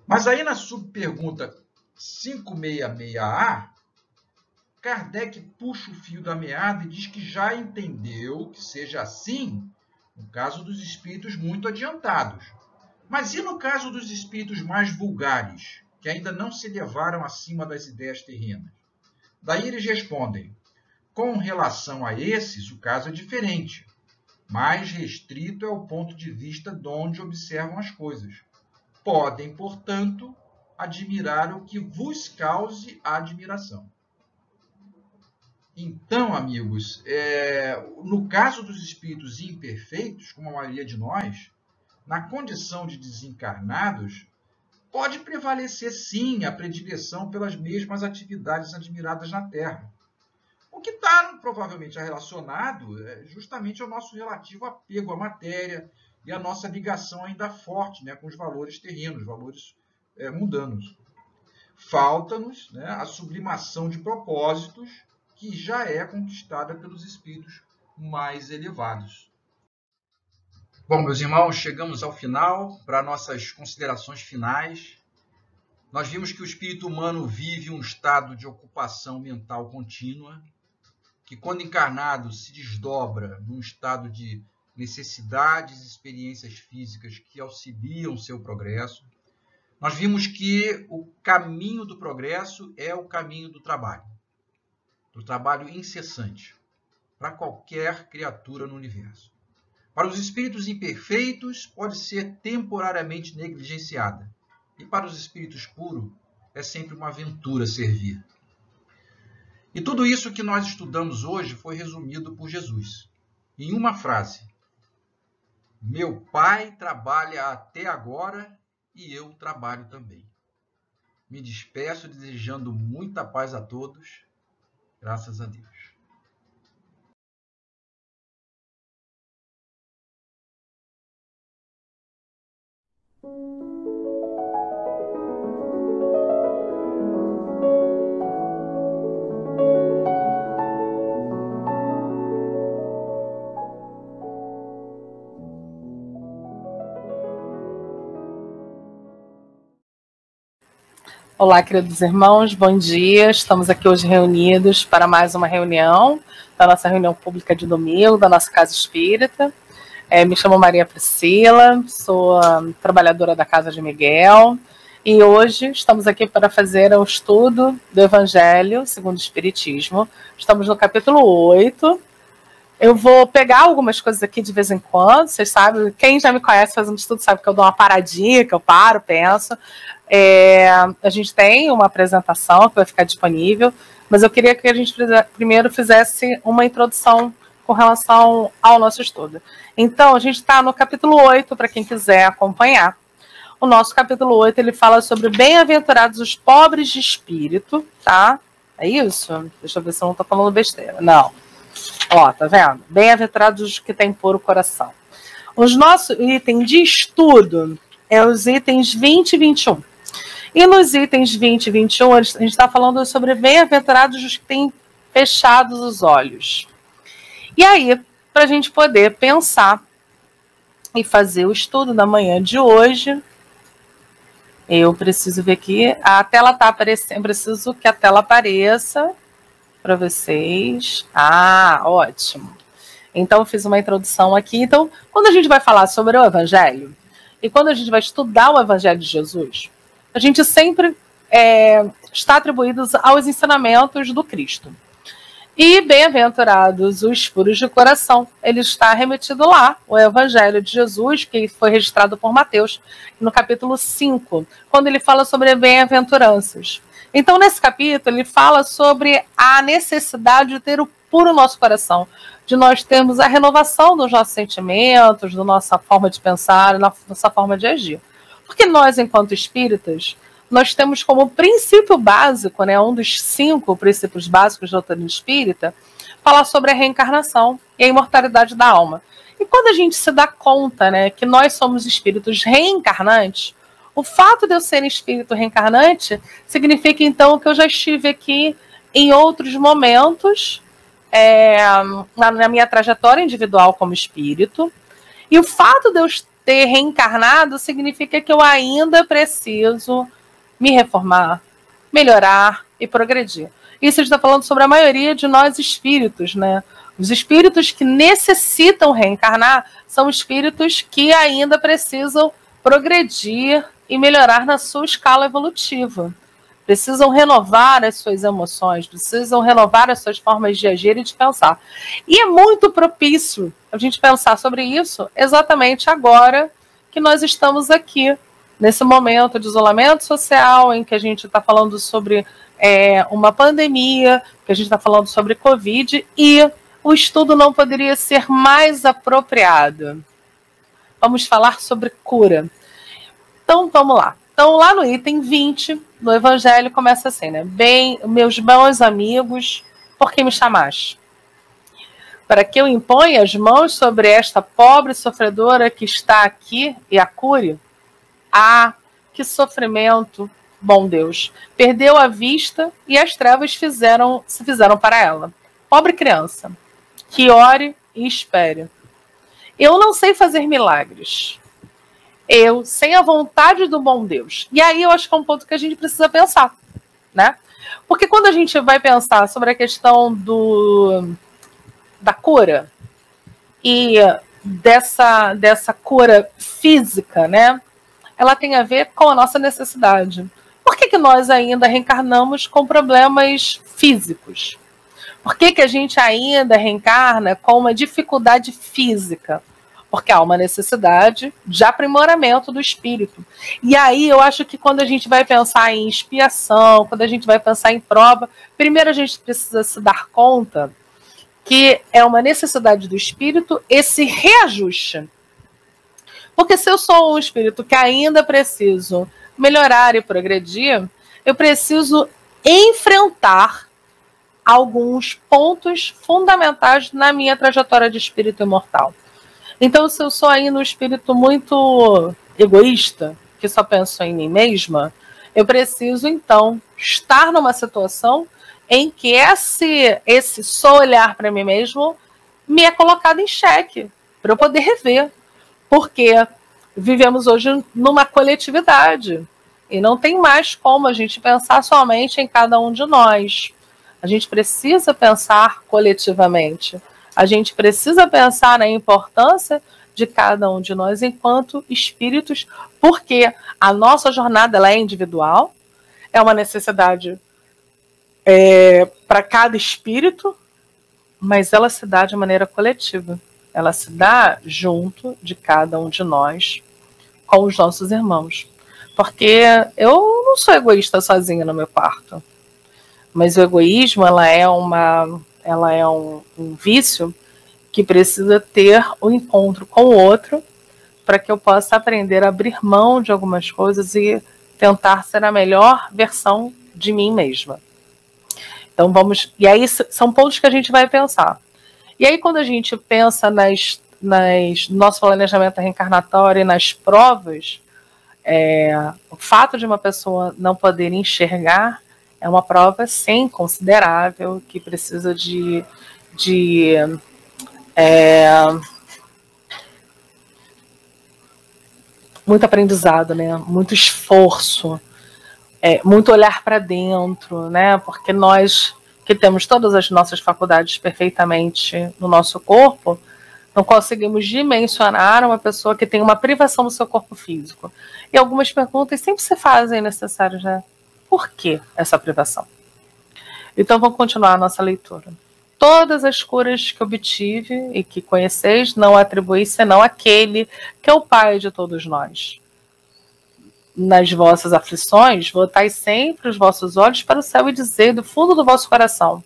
[SPEAKER 11] Mas aí na subpergunta 566A, Kardec puxa o fio da meada e diz que já entendeu que seja assim no caso dos espíritos muito adiantados. Mas e no caso dos espíritos mais vulgares, que ainda não se elevaram acima das ideias terrenas? Daí eles respondem: com relação a esses, o caso é diferente. Mais restrito é o ponto de vista de onde observam as coisas. Podem, portanto, admirar o que vos cause admiração. Então, amigos, no caso dos espíritos imperfeitos, como a maioria de nós, na condição de desencarnados, pode prevalecer sim a predileção pelas mesmas atividades admiradas na Terra. O que está provavelmente relacionado justamente ao nosso relativo apego à matéria e à nossa ligação ainda forte, né, com os valores terrenos, valores mundanos. Falta-nos, né, a sublimação de propósitos que já é conquistada pelos espíritos mais elevados. Bom, meus irmãos, chegamos ao final para nossas considerações finais. Nós vimos que o espírito humano vive um estado de ocupação mental contínua, que quando encarnado se desdobra num estado de necessidades e experiências físicas que auxiliam o seu progresso. nós vimos que o caminho do progresso é o caminho do trabalho incessante, para qualquer criatura no universo. Para os espíritos imperfeitos, pode ser temporariamente negligenciada, e para os espíritos puros, é sempre uma aventura servir. E tudo isso que nós estudamos hoje foi resumido por Jesus, em uma frase: meu Pai trabalha até agora e eu trabalho também. Me despeço desejando muita paz a todos. Graças a Deus.
[SPEAKER 12] Olá, queridos irmãos, bom dia. Estamos aqui hoje reunidos para mais uma reunião da nossa reunião pública de domingo, da nossa Casa Espírita. Me chamo Maria Priscila, sou trabalhadora da Casa de Miguel e hoje estamos aqui para fazer o estudo do Evangelho segundo o Espiritismo. Estamos no capítulo 8. Eu vou pegar algumas coisas aqui de vez em quando, vocês sabem, quem já me conhece fazendo estudo sabe que eu dou uma paradinha, que eu paro, penso. A gente tem uma apresentação que vai ficar disponível, mas eu queria que a gente primeiro fizesse uma introdução com relação ao nosso estudo. Então, a gente está no capítulo 8, para quem quiser acompanhar. O nosso capítulo 8, ele fala sobre bem-aventurados os pobres de espírito, tá? É isso? Deixa eu ver se eu não estou falando besteira. Não. Ó, tá vendo? Bem-aventurados os que têm puro coração. Os nossos itens de estudo é os itens 20 e 21. E nos itens 20 e 21, a gente está falando sobre bem-aventurados os que têm fechados os olhos. E aí, para a gente poder pensar e fazer o estudo da manhã de hoje, eu preciso ver aqui, a tela está aparecendo, preciso que a tela apareça para vocês. Ah, ótimo. Então, eu fiz uma introdução aqui. Então, quando a gente vai falar sobre o Evangelho, e quando a gente vai estudar o Evangelho de Jesus, a gente sempre está atribuído aos ensinamentos do Cristo. E bem-aventurados os puros de coração, ele está remetido lá, o Evangelho de Jesus, que foi registrado por Mateus, no capítulo 5, quando ele fala sobre bem-aventuranças. Então, nesse capítulo, ele fala sobre a necessidade de ter o puro nosso coração, de nós termos a renovação dos nossos sentimentos, da nossa forma de pensar, da nossa forma de agir. Porque nós, enquanto espíritas, nós temos como princípio básico, né, um dos 5 princípios básicos da doutrina espírita, falar sobre a reencarnação e a imortalidade da alma. E quando a gente se dá conta, né, que nós somos espíritos reencarnantes, o fato de eu ser espírito reencarnante significa, então, que eu já estive aqui em outros momentos na minha trajetória individual como espírito. E o fato de eu ter reencarnado significa que eu ainda preciso me reformar, melhorar e progredir. Isso a gente está falando sobre a maioria de nós espíritos, né? Os espíritos que necessitam reencarnar são espíritos que ainda precisam progredir e melhorar na sua escala evolutiva. Precisam renovar as suas emoções, precisam renovar as suas formas de agir e de pensar. E é muito propício a gente pensar sobre isso exatamente agora que nós estamos aqui, nesse momento de isolamento social, em que a gente está falando sobre uma pandemia, que a gente está falando sobre Covid, e o estudo não poderia ser mais apropriado. Vamos falar sobre cura. Então, vamos lá. Então, lá no item 20 do Evangelho, começa assim, né? Bem, meus bons amigos, por que me chamaste? Para que eu imponha as mãos sobre esta pobre sofredora que está aqui e a cure? Ah, que sofrimento, bom Deus. Perdeu a vista e as trevas se fizeram para ela. Pobre criança, que ore e espere. Eu não sei fazer milagres. Eu, sem a vontade do bom Deus. E aí eu acho que é um ponto que a gente precisa pensar, né? Porque quando a gente vai pensar sobre a questão da cura e dessa cura física, né? ela tem a ver com a nossa necessidade. Por que nós ainda reencarnamos com problemas físicos? Por que a gente ainda reencarna com uma dificuldade física? Porque há uma necessidade de aprimoramento do espírito. E aí eu acho que quando a gente vai pensar em expiação, quando a gente vai pensar em prova, primeiro a gente precisa se dar conta que é uma necessidade do espírito esse reajuste. Porque se eu sou um espírito que ainda preciso melhorar e progredir, eu preciso enfrentar alguns pontos fundamentais na minha trajetória de espírito imortal. Então, se eu sou ainda um espírito muito egoísta, que só penso em mim mesma, eu preciso, então, estar numa situação em que esse só olhar para mim mesmo me é colocado em xeque, para eu poder rever. Porque vivemos hoje numa coletividade e não tem mais como a gente pensar somente em cada um de nós. A gente precisa pensar coletivamente. A gente precisa pensar na importância de cada um de nós enquanto espíritos, porque a nossa jornada ela é individual, é uma necessidade para cada espírito, mas ela se dá de maneira coletiva. Ela se dá junto de cada um de nós, com os nossos irmãos. Porque eu não sou egoísta sozinha no meu quarto. Mas o egoísmo ela é um vício que precisa ter um encontro com o outro para que eu possa aprender a abrir mão de algumas coisas e tentar ser a melhor versão de mim mesma. Então e aí são pontos que a gente vai pensar. E aí quando a gente pensa no nosso planejamento reencarnatório e nas provas, o fato de uma pessoa não poder enxergar é uma prova, sim, considerável, que precisa de muito aprendizado, né? Muito esforço, muito olhar para dentro, né? Porque nós que temos todas as nossas faculdades perfeitamente no nosso corpo, não conseguimos dimensionar uma pessoa que tem uma privação do seu corpo físico. E algumas perguntas sempre se fazem necessárias, né? Por que essa privação? Então vamos continuar a nossa leitura. Todas as curas que obtive e que conheceis não atribuí senão aquele que é o Pai de todos nós. Nas vossas aflições, voltai sempre os vossos olhos para o céu e dizei do fundo do vosso coração: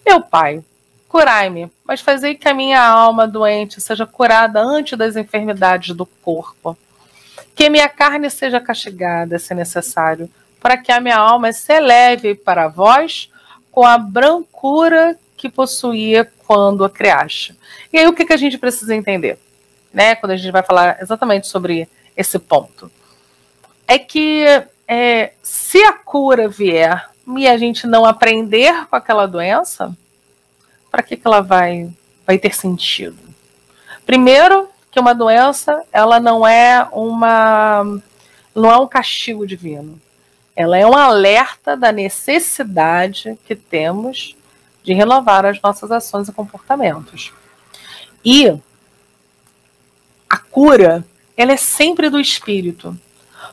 [SPEAKER 12] meu Pai, curai-me, mas fazei que a minha alma doente seja curada antes das enfermidades do corpo. Que minha carne seja castigada, se necessário, para que a minha alma se eleve para vós com a brancura que possuía quando a criaste. E aí o que a gente precisa entender, né? Quando a gente vai falar exatamente sobre esse ponto. É que se a cura vier e a gente não aprender com aquela doença, para que ela vai ter sentido? Primeiro, que uma doença ela não é um castigo divino. Ela é um alerta da necessidade que temos de renovar as nossas ações e comportamentos. E a cura, ela é sempre do espírito.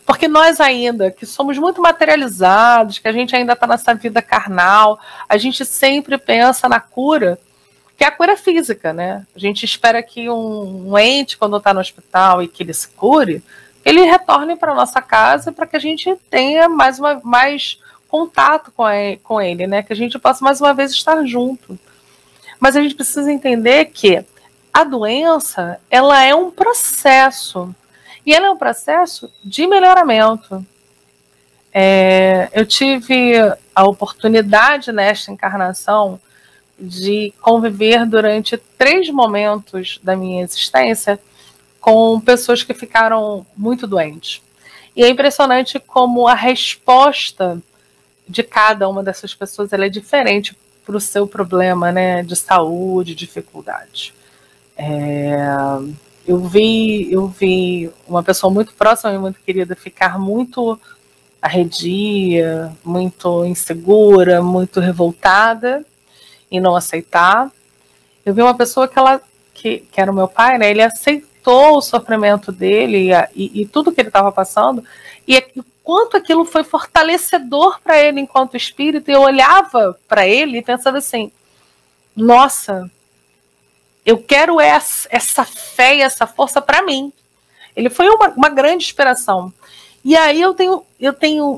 [SPEAKER 12] Porque nós ainda, que somos muito materializados, que a gente ainda está nessa vida carnal, a gente sempre pensa na cura, que é a cura física, né? A gente espera que um ente, quando está no hospital e que ele se cure, ele retorne para a nossa casa para que a gente tenha mais contato com ele, né? Que a gente possa mais uma vez estar junto. Mas a gente precisa entender que a doença, ela é um processo. E ela é um processo de melhoramento. Eu tive a oportunidade nesta encarnação de conviver durante 3 momentos da minha existência com pessoas que ficaram muito doentes. E é impressionante como a resposta de cada uma dessas pessoas ela é diferente para o seu problema, né, de saúde, dificuldade. Eu vi uma pessoa muito próxima e muito querida ficar muito arredia, muito insegura, muito revoltada e não aceitar. Eu vi uma pessoa que era o meu pai, né? Ele aceitou o sofrimento dele e tudo que ele estava passando, e quanto aquilo foi fortalecedor para ele enquanto espírito. Eu olhava para ele e pensava assim, nossa, eu quero essa fé e essa força para mim. Ele foi uma grande inspiração. E aí eu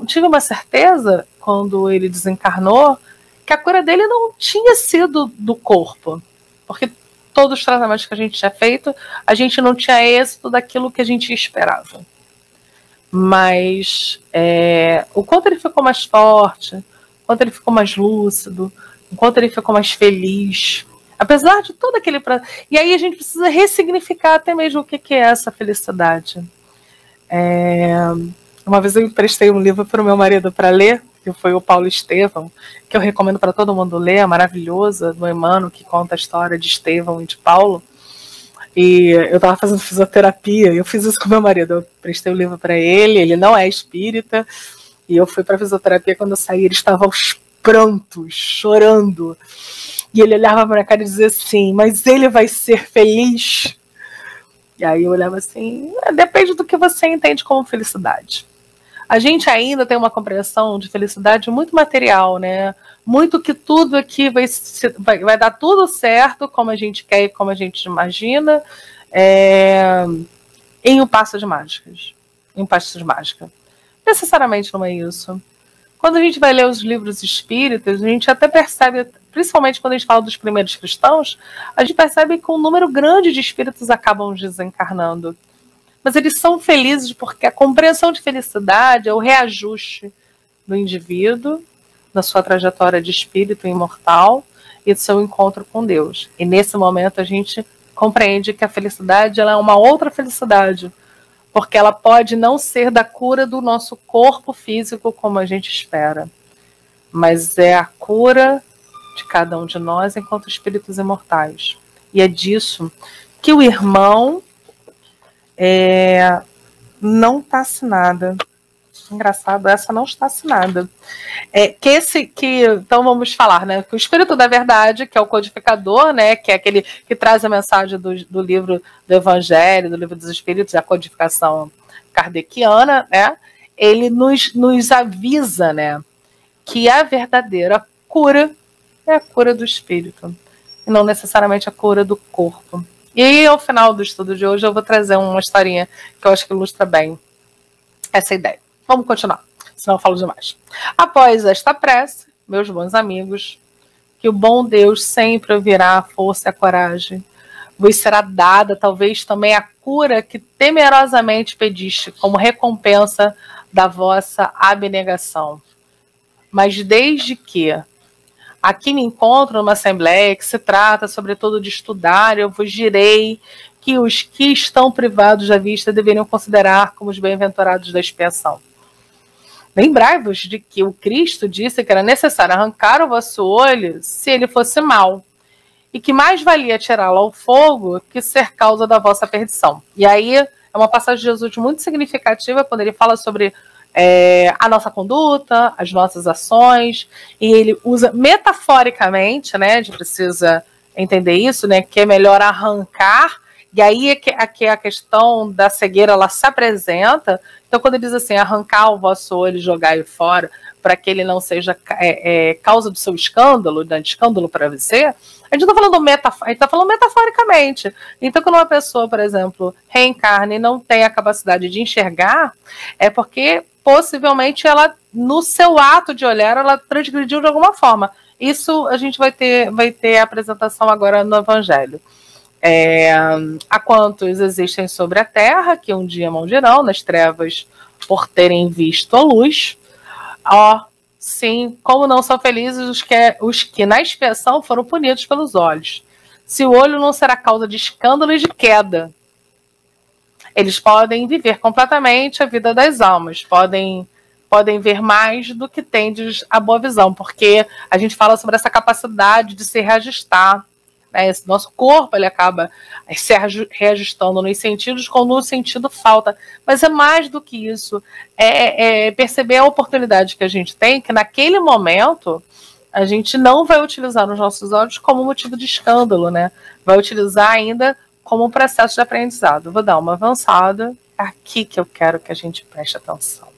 [SPEAKER 12] tive uma certeza, quando ele desencarnou, que a cura dele não tinha sido do corpo, porque todos os tratamentos que a gente tinha feito, a gente não tinha êxito daquilo que a gente esperava. Mas o quanto ele ficou mais forte, o quanto ele ficou mais lúcido, o quanto ele ficou mais feliz, apesar de todo aquele... E aí a gente precisa ressignificar até mesmo o que é essa felicidade. Uma vez eu emprestei um livro para o meu marido para ler, que foi o Paulo Estevão, que eu recomendo para todo mundo ler, é maravilhosa, do Emmanuel, que conta a história de Estevão e de Paulo. E eu estava fazendo fisioterapia, e eu fiz isso com meu marido. Eu prestei o livro para ele, ele não é espírita, e eu fui para a fisioterapia. Quando eu saí, ele estava aos prantos, chorando. E ele olhava para minha cara e dizia assim, mas ele vai ser feliz? E aí eu olhava assim, depende do que você entende como felicidade. A gente ainda tem uma compreensão de felicidade muito material, né? Muito que tudo aqui vai dar tudo certo, como a gente quer e como a gente imagina, em um passo de mágicas. Em um passo de mágica. Necessariamente não é isso. Quando a gente vai ler os livros espíritas, a gente até percebe, principalmente quando a gente fala dos primeiros cristãos, a gente percebe que um número grande de espíritos acabam desencarnando. Mas eles são felizes porque a compreensão de felicidade é o reajuste do indivíduo na sua trajetória de espírito imortal e do seu encontro com Deus. E nesse momento a gente compreende que a felicidade ela é uma outra felicidade, porque ela pode não ser da cura do nosso corpo físico como a gente espera, mas é a cura de cada um de nós enquanto espíritos imortais. E é disso que o irmão não está assinada. Engraçado, essa não está assinada. Então vamos falar, né? Que o Espírito da Verdade, que é o codificador, né? Que é aquele que traz a mensagem do livro do Evangelho, do livro dos Espíritos, a codificação kardeciana, né? Ele nos avisa, né? Que a verdadeira cura é a cura do espírito, e não necessariamente a cura do corpo. E aí, ao final do estudo de hoje, eu vou trazer uma historinha que eu acho que ilustra bem essa ideia. Vamos continuar, senão eu falo demais. Após esta prece, meus bons amigos, que o bom Deus sempre ouvirá a força e a coragem, vos será dada talvez também a cura que temerosamente pediste, como recompensa da vossa abnegação. Mas desde que aqui me encontro numa assembleia que se trata sobretudo de estudar, eu vos direi que os que estão privados da vista deveriam considerar como os bem-aventurados da expiação. Lembrai-vos de que o Cristo disse que era necessário arrancar o vosso olho se ele fosse mau, e que mais valia tirá-lo ao fogo que ser causa da vossa perdição. E aí é uma passagem de Jesus muito significativa quando ele fala sobre a nossa conduta, as nossas ações, e ele usa metaforicamente, né, a gente precisa entender isso, né, que é melhor arrancar, e aí é a questão da cegueira, ela se apresenta. Então quando ele diz assim, arrancar o vosso olho e jogar-o fora, para que ele não seja causa do seu escândalo, de escândalo para você, a gente está falando metaforicamente. Então quando uma pessoa, por exemplo, reencarna e não tem a capacidade de enxergar, é porque possivelmente ela, no seu ato de olhar, ela transgrediu de alguma forma. Isso a gente vai ter a apresentação agora no Evangelho. A quantos existem sobre a terra, que um dia morrerão nas trevas por terem visto a luz. Sim, como não são felizes os que na expiação foram punidos pelos olhos. Se o olho não será causa de escândalo e de queda, eles podem viver completamente a vida das almas, podem ver mais do que tendes a boa visão, porque a gente fala sobre essa capacidade de se reajustar, né? Esse nosso corpo ele acaba se reajustando nos sentidos quando o sentido falta, mas é mais do que isso, perceber a oportunidade que a gente tem, que naquele momento a gente não vai utilizar os nossos olhos como motivo de escândalo, né? Vai utilizar ainda como um processo de aprendizado. Vou dar uma avançada, é aqui que eu quero que a gente preste atenção.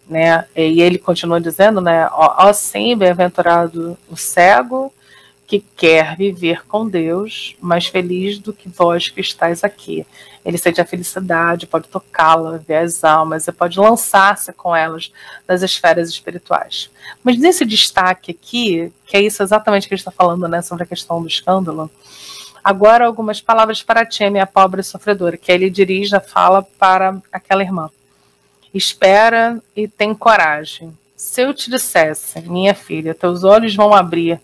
[SPEAKER 12] Né? E ele continua dizendo, né? Ó sim, bem-aventurado o cego que quer viver com Deus, mais feliz do que vós que estáis aqui. Ele sente a felicidade, pode tocá-la, ver as almas, e pode lançar-se com elas nas esferas espirituais. Mas nesse destaque aqui, que é isso exatamente que a gente está falando, né, sobre a questão do escândalo, agora algumas palavras para ti, minha pobre sofredora, que ele dirige a fala para aquela irmã. Espera e tem coragem. Se eu te dissesse, minha filha, teus olhos vão abrir,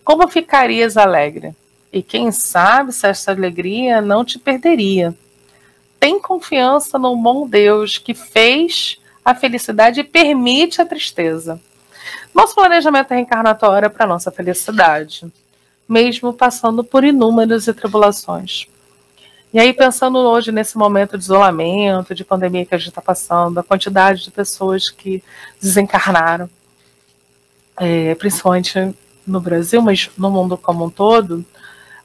[SPEAKER 12] como ficarias alegre? E quem sabe se essa alegria não te perderia. Tem confiança no bom Deus que fez a felicidade e permite a tristeza. Nosso planejamento reencarnatório é para nossa felicidade, mesmo passando por inúmeras tribulações. E aí, pensando hoje nesse momento de isolamento, de pandemia que a gente está passando, a quantidade de pessoas que desencarnaram, principalmente no Brasil, mas no mundo como um todo,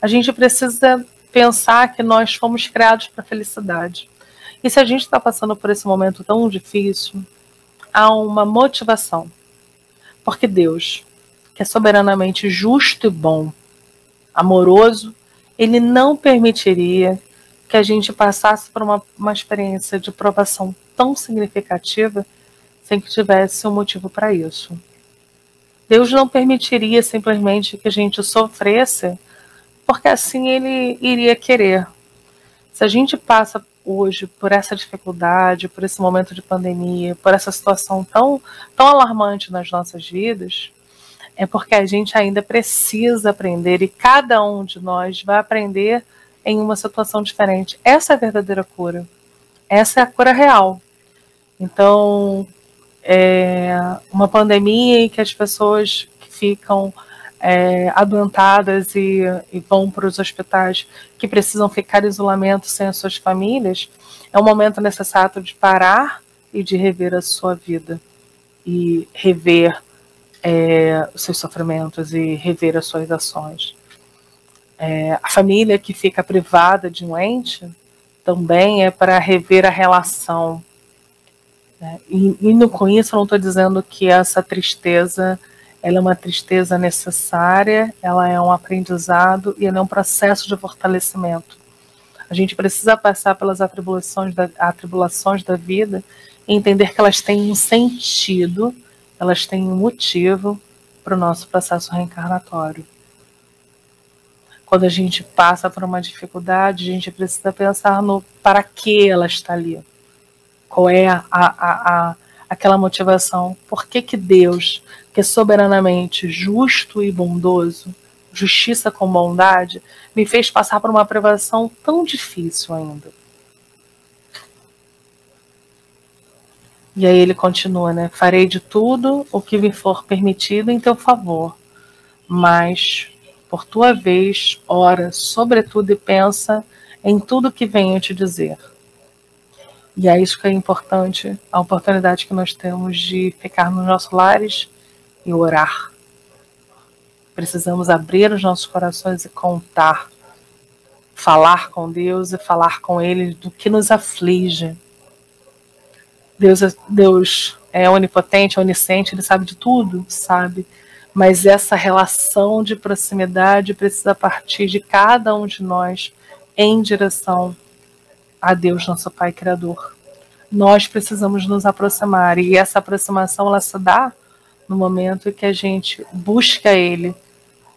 [SPEAKER 12] a gente precisa pensar que nós fomos criados para a felicidade. E se a gente está passando por esse momento tão difícil, há uma motivação. Porque Deus, que é soberanamente justo e bom, amoroso, Ele não permitiria que a gente passasse por uma experiência de provação tão significativa sem que tivesse um motivo para isso. Deus não permitiria simplesmente que a gente sofresse, porque assim Ele iria querer. Se a gente passa hoje por essa dificuldade, por esse momento de pandemia, por essa situação tão alarmante nas nossas vidas, é porque a gente ainda precisa aprender, e cada um de nós vai aprender em uma situação diferente. Essa é a verdadeira cura. Essa é a cura real. Então, uma pandemia em que as pessoas que ficam adoentadas e vão para os hospitais, que precisam ficar em isolamento sem as suas famílias, é um momento necessário de parar e de rever a sua vida e rever os seus sofrimentos e rever as suas ações. A família que fica privada de um ente também é para rever a relação. E com isso eu não estou dizendo que essa tristeza ela é uma tristeza necessária, ela é um aprendizado e ela é um processo de fortalecimento. A gente precisa passar pelas atribulações da vida e entender que elas têm um sentido, elas têm um motivo para o nosso processo reencarnatório. Quando a gente passa por uma dificuldade, a gente precisa pensar no para que ela está ali. Qual é aquela motivação? Por que Deus, que é soberanamente justo e bondoso, justiça com bondade, me fez passar por uma privação tão difícil ainda? E aí ele continua, né? Farei de tudo o que me for permitido em teu favor, mas, por tua vez, ora, sobretudo, e pensa em tudo que venho te dizer. E é isso que é importante, a oportunidade que nós temos de ficar nos nossos lares e orar. Precisamos abrir os nossos corações e contar, falar com Deus e falar com Ele do que nos aflige. Deus é onipotente, onisciente, Ele sabe de tudo, sabe? Mas essa relação de proximidade precisa partir de cada um de nós em direção a Deus, nosso Pai Criador. Nós precisamos nos aproximar, e essa aproximação ela se dá no momento em que a gente busca Ele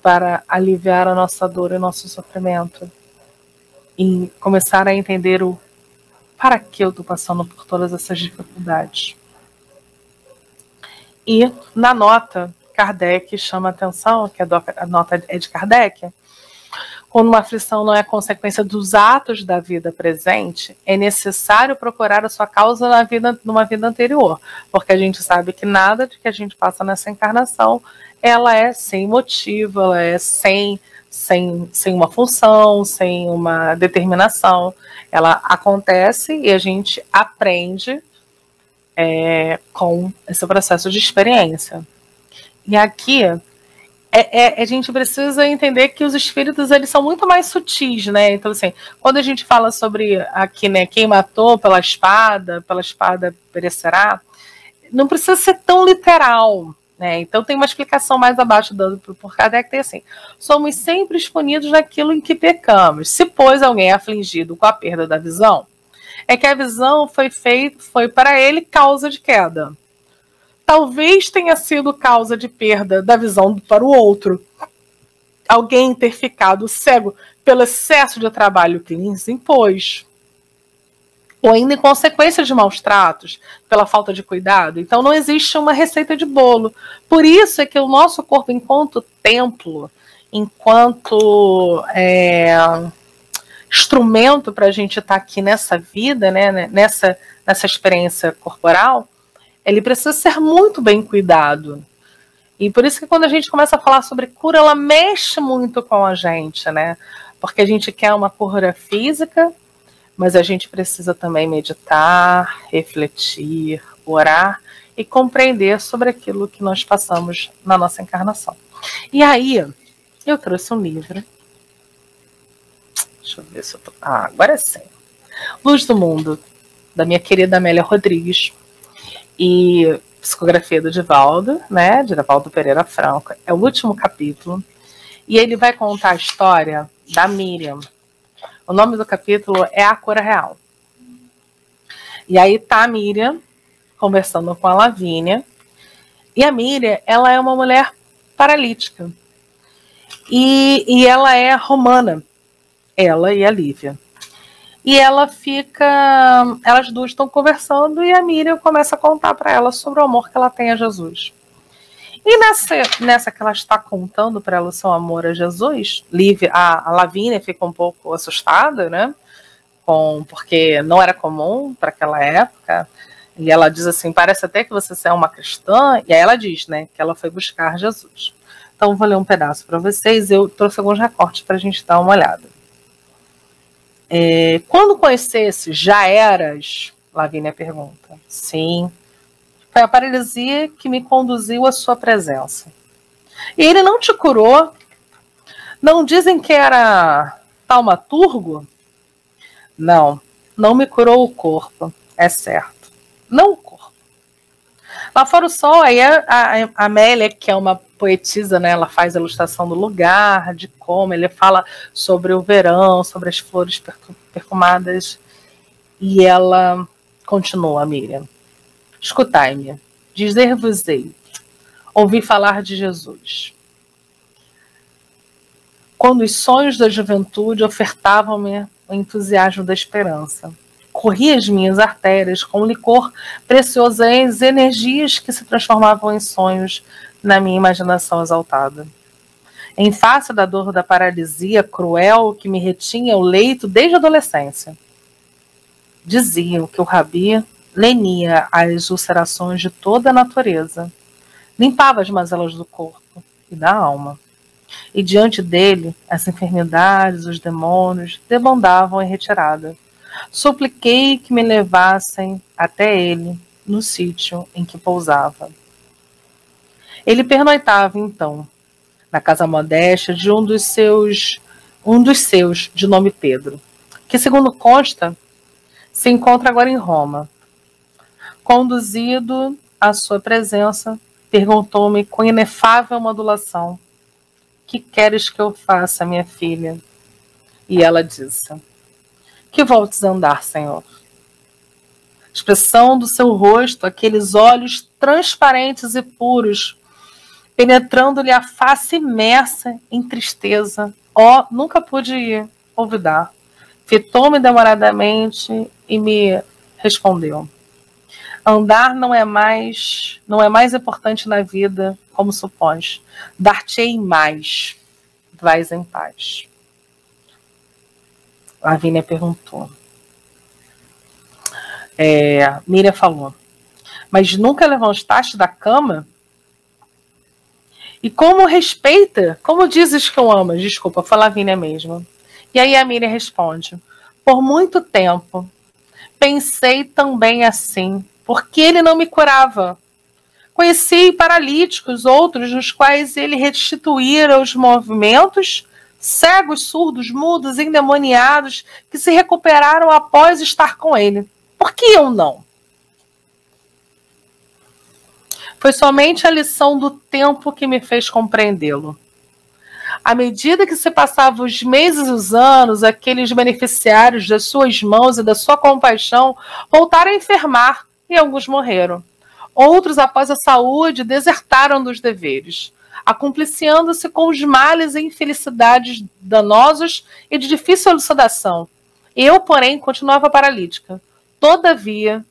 [SPEAKER 12] para aliviar a nossa dor e o nosso sofrimento, e começar a entender o para que eu estou passando por todas essas dificuldades. E na nota, Kardec chama a atenção, que a nota é de Kardec, quando uma aflição não é consequência dos atos da vida presente, é necessário procurar a sua causa numa vida anterior, porque a gente sabe que nada de que a gente passa nessa encarnação, ela é sem motivo, ela é sem uma função, sem uma determinação. Ela acontece e a gente aprende com esse processo de experiência. E aqui a gente precisa entender que os espíritos, eles são muito mais sutis, né? Então, assim, quando a gente fala sobre aqui, né, quem matou pela espada perecerá, não precisa ser tão literal, né? Então tem uma explicação mais abaixo dada por Kardec, tem assim: somos sempre punidos naquilo em que pecamos. Se, pois, alguém é afligido com a perda da visão, é que a visão foi para ele causa de queda. Talvez tenha sido causa de perda da visão para o outro. Alguém ter ficado cego pelo excesso de trabalho que lhes impôs. Ou ainda em consequência de maus tratos, pela falta de cuidado. Então não existe uma receita de bolo. Por isso é que o nosso corpo, enquanto templo, enquanto instrumento para a gente estar aqui nessa vida, né, nessa experiência corporal, ele precisa ser muito bem cuidado. E por isso que quando a gente começa a falar sobre cura, ela mexe muito com a gente, né? Porque a gente quer uma cura física, mas a gente precisa também meditar, refletir, orar e compreender sobre aquilo que nós passamos na nossa encarnação. E aí, eu trouxe um livro. Deixa eu ver se eu tô... agora sim. Luz do Mundo, da minha querida Amélia Rodrigues. E psicografia do Divaldo, né? De Divaldo Pereira Franco. É o último capítulo. E ele vai contar a história da Miriam. O nome do capítulo é A Cura Real. E aí tá a Miriam conversando com a Lavínia. E a Miriam, ela é uma mulher paralítica. E ela é romana. Ela e a Lívia. E ela elas duas estão conversando e a Miriam começa a contar para ela sobre o amor que ela tem a Jesus. E nessa que ela está contando para ela o seu amor a Jesus, a Lavínia fica um pouco assustada, né? Porque não era comum para aquela época. E ela diz assim: parece até que você é uma cristã. E aí ela diz, né, que ela foi buscar Jesus. Então vou ler um pedaço para vocês. Eu trouxe alguns recortes para a gente dar uma olhada. Quando conhecesse, já eras? Lavínia pergunta. Sim. Foi a paralisia que me conduziu à sua presença. E ele não te curou? Não dizem que era taumaturgo? Não, não me curou o corpo, é certo. Não o corpo. Lá fora o sol, aí a Amélia, que é uma poetisa, né, ela faz a ilustração do lugar, de como, ele fala sobre o verão, sobre as flores perfumadas, e ela continua, Miriam. Escutai-me, dizer-vos-ei, ouvi falar de Jesus. Quando os sonhos da juventude ofertavam-me o entusiasmo da esperança, corria as minhas artérias com um licor precioso as energias que se transformavam em sonhos na minha imaginação exaltada. Em face da dor da paralisia cruel que me retinha o leito desde a adolescência, diziam que o Rabi lenia as ulcerações de toda a natureza, limpava as mazelas do corpo e da alma, e diante dele as enfermidades, os demônios debandavam em retirada. Supliquei que me levassem até ele no sítio em que pousava. Ele pernoitava, então, na casa modesta de um dos seus, de nome Pedro, que, segundo consta, se encontra agora em Roma. Conduzido à sua presença, perguntou-me com inefável modulação: que queres que eu faça, minha filha? E ela disse: que voltes a andar, Senhor. A expressão do seu rosto, aqueles olhos transparentes e puros, penetrando-lhe a face imersa em tristeza. Nunca pude olvidar. Fitou-me demoradamente e me respondeu: andar não é mais importante na vida, como supões. Dar-te-ei mais. Vais em paz. Lavínia perguntou. Miriam falou: mas nunca levantaste da cama? E como dizes que eu amas? Desculpa, foi Lavínia mesmo. E aí a Miriam responde: por muito tempo pensei também assim, porque ele não me curava. Conheci paralíticos, outros nos quais ele restituíra os movimentos, cegos, surdos, mudos, endemoniados, que se recuperaram após estar com ele. Por que eu não? Foi somente a lição do tempo que me fez compreendê-lo. À medida que se passavam os meses e os anos, aqueles beneficiários das suas mãos e da sua compaixão voltaram a enfermar e alguns morreram. Outros, após a saúde, desertaram dos deveres, acompliciando-se com os males e infelicidades danosos e de difícil elucidação. Eu, porém, continuava paralítica. Todavia,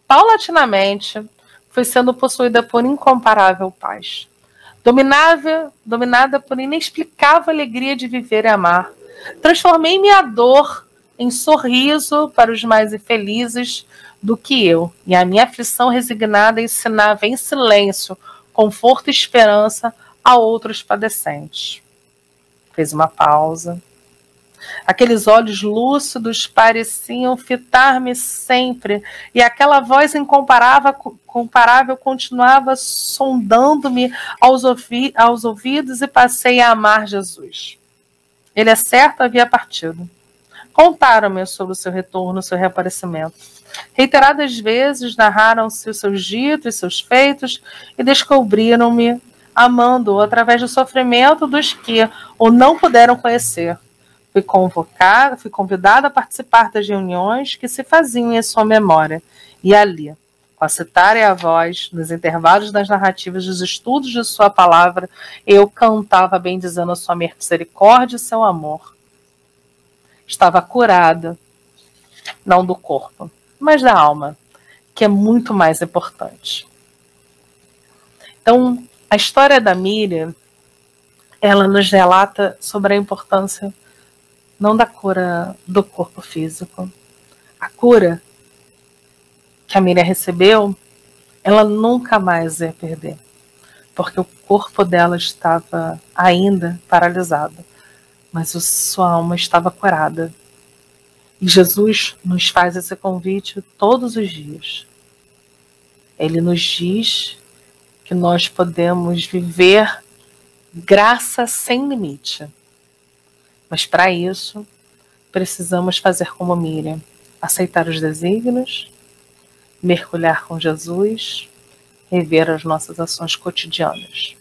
[SPEAKER 12] paulatinamente, fui sendo possuída por incomparável paz. Dominada por inexplicável alegria de viver e amar, transformei minha dor em sorriso para os mais infelizes do que eu, e a minha aflição resignada ensinava em silêncio conforto e esperança a outros padecentes. Fez uma pausa. Aqueles olhos lúcidos pareciam fitar-me sempre, e aquela voz incomparável continuava sondando-me aos ouvidos, e passei a amar Jesus. Ele, é certo, havia partido. Contaram-me sobre o seu retorno, o seu reaparecimento. Reiteradas vezes narraram-se os seus ditos, seus feitos, e descobriram-me amando-o através do sofrimento dos que o não puderam conhecer. Fui convidada a participar das reuniões que se faziam em sua memória. E ali, com a citar e a voz, nos intervalos das narrativas dos estudos de sua palavra, eu cantava bendizendo a sua misericórdia e seu amor. Estava curada, não do corpo, mas da alma, que é muito mais importante. Então, a história da Miriam, ela nos relata sobre a importância não da cura do corpo físico. A cura que a Miriam recebeu, ela nunca mais ia perder, porque o corpo dela estava ainda paralisado, mas a sua alma estava curada. E Jesus nos faz esse convite todos os dias. Ele nos diz que nós podemos viver graça sem limite. Mas para isso, precisamos fazer como Miriam, aceitar os desígnios, mergulhar com Jesus, rever as nossas ações cotidianas.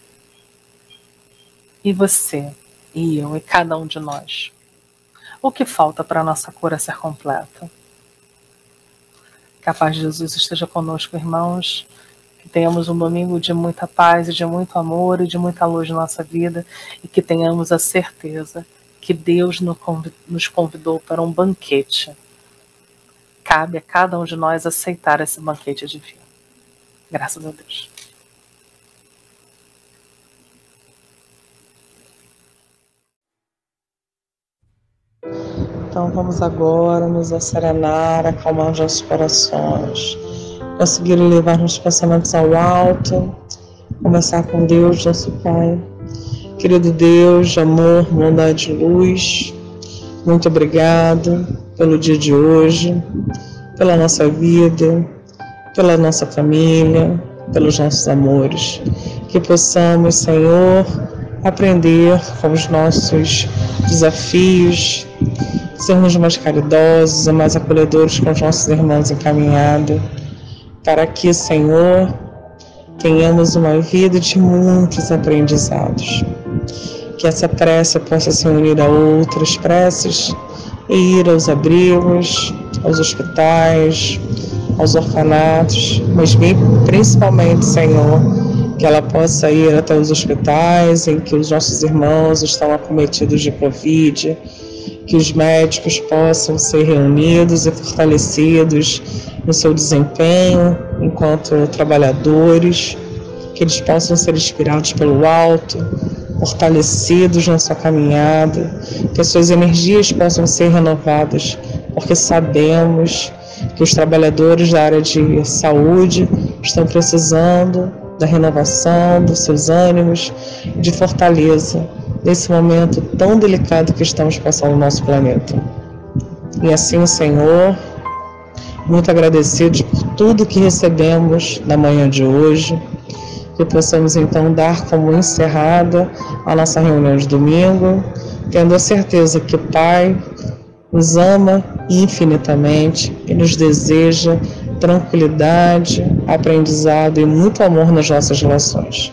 [SPEAKER 12] E você, e eu, e cada um de nós? O que falta para a nossa cura ser completa? Que a paz de Jesus esteja conosco, irmãos. Que tenhamos um domingo de muita paz, e de muito amor e de muita luz na nossa vida. E que tenhamos a certeza que Deus nos convidou para um banquete. Cabe a cada um de nós aceitar esse banquete divino. Graças a Deus. Então vamos agora nos acerenar, acalmar os nossos corações, conseguir levar nossos pensamentos ao alto, começar com Deus, nosso Pai. Querido Deus de amor, bondade e luz, muito obrigado pelo dia de hoje, pela nossa vida, pela nossa família, pelos nossos amores. Que possamos, Senhor, aprender com os nossos desafios, sermos mais caridosos e mais acolhedores com os nossos irmãos em caminhada, para que, Senhor, tenhamos uma vida de muitos aprendizados. Que essa prece possa se unir a outras preces e ir aos abrigos, aos hospitais, aos orfanatos, mas principalmente, Senhor, que ela possa ir até os hospitais em que os nossos irmãos estão acometidos de Covid, que os médicos possam ser reunidos e fortalecidos no seu desempenho enquanto trabalhadores, que eles possam ser inspirados pelo alto, fortalecidos na sua caminhada, que as suas energias possam ser renovadas, porque sabemos que os trabalhadores da área de saúde estão precisando da renovação dos seus ânimos, de fortaleza, nesse momento tão delicado que estamos passando no nosso planeta. E assim, Senhor, muito agradecidos por tudo que recebemos na manhã de hoje, que possamos então dar como encerrada a nossa reunião de domingo, tendo a certeza que o Pai nos ama infinitamente e nos deseja tranquilidade, aprendizado e muito amor nas nossas relações.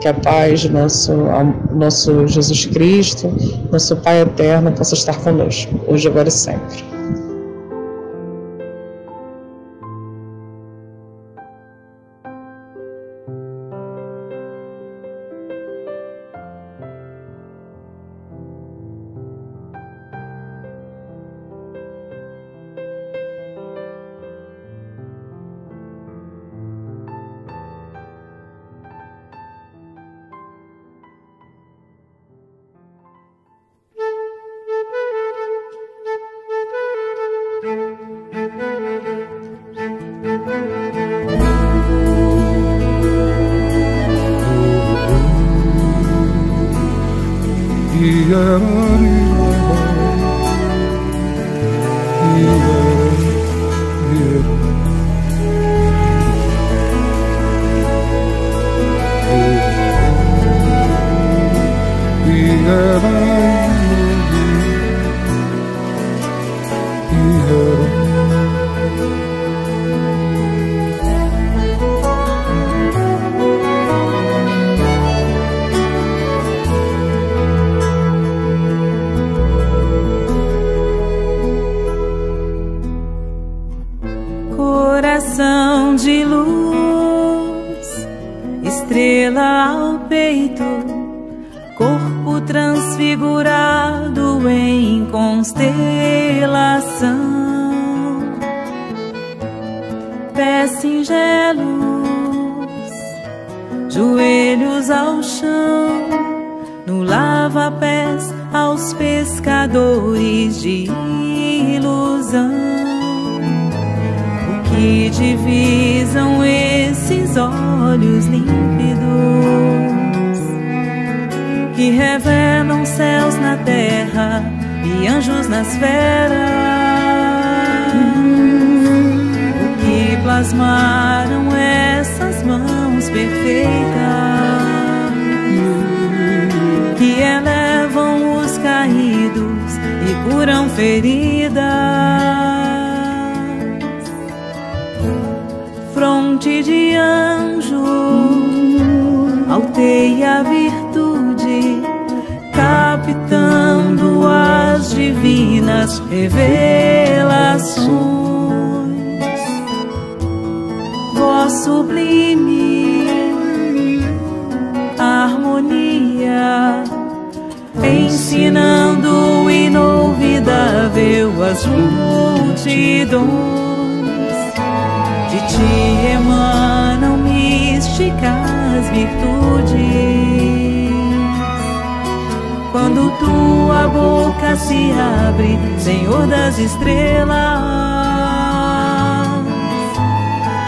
[SPEAKER 12] Que a paz de nosso Jesus Cristo, nosso Pai eterno, possa estar conosco, hoje, agora e sempre.
[SPEAKER 1] Coração de luz, estrela ao peito, corpo transfigurado em constelação, pés singelos, joelhos ao chão, no lava-pés aos pescadores de ilusão. Que divisam esses olhos límpidos, que revelam céus na terra e anjos nas feras, o que plasmaram essas mãos perfeitas, que elevam os caídos e curam feridas. Fronte de anjo, alteia a virtude, captando as divinas revelações. Voz sublime, harmonia, ensinando o inolvidável às multidões. De ti emanam místicas virtudes. Quando tua boca se abre, Senhor das estrelas,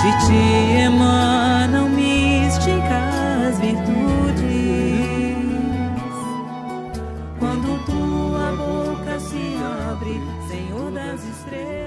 [SPEAKER 1] de ti emanam místicas virtudes. Quando tua boca se abre, Senhor das estrelas.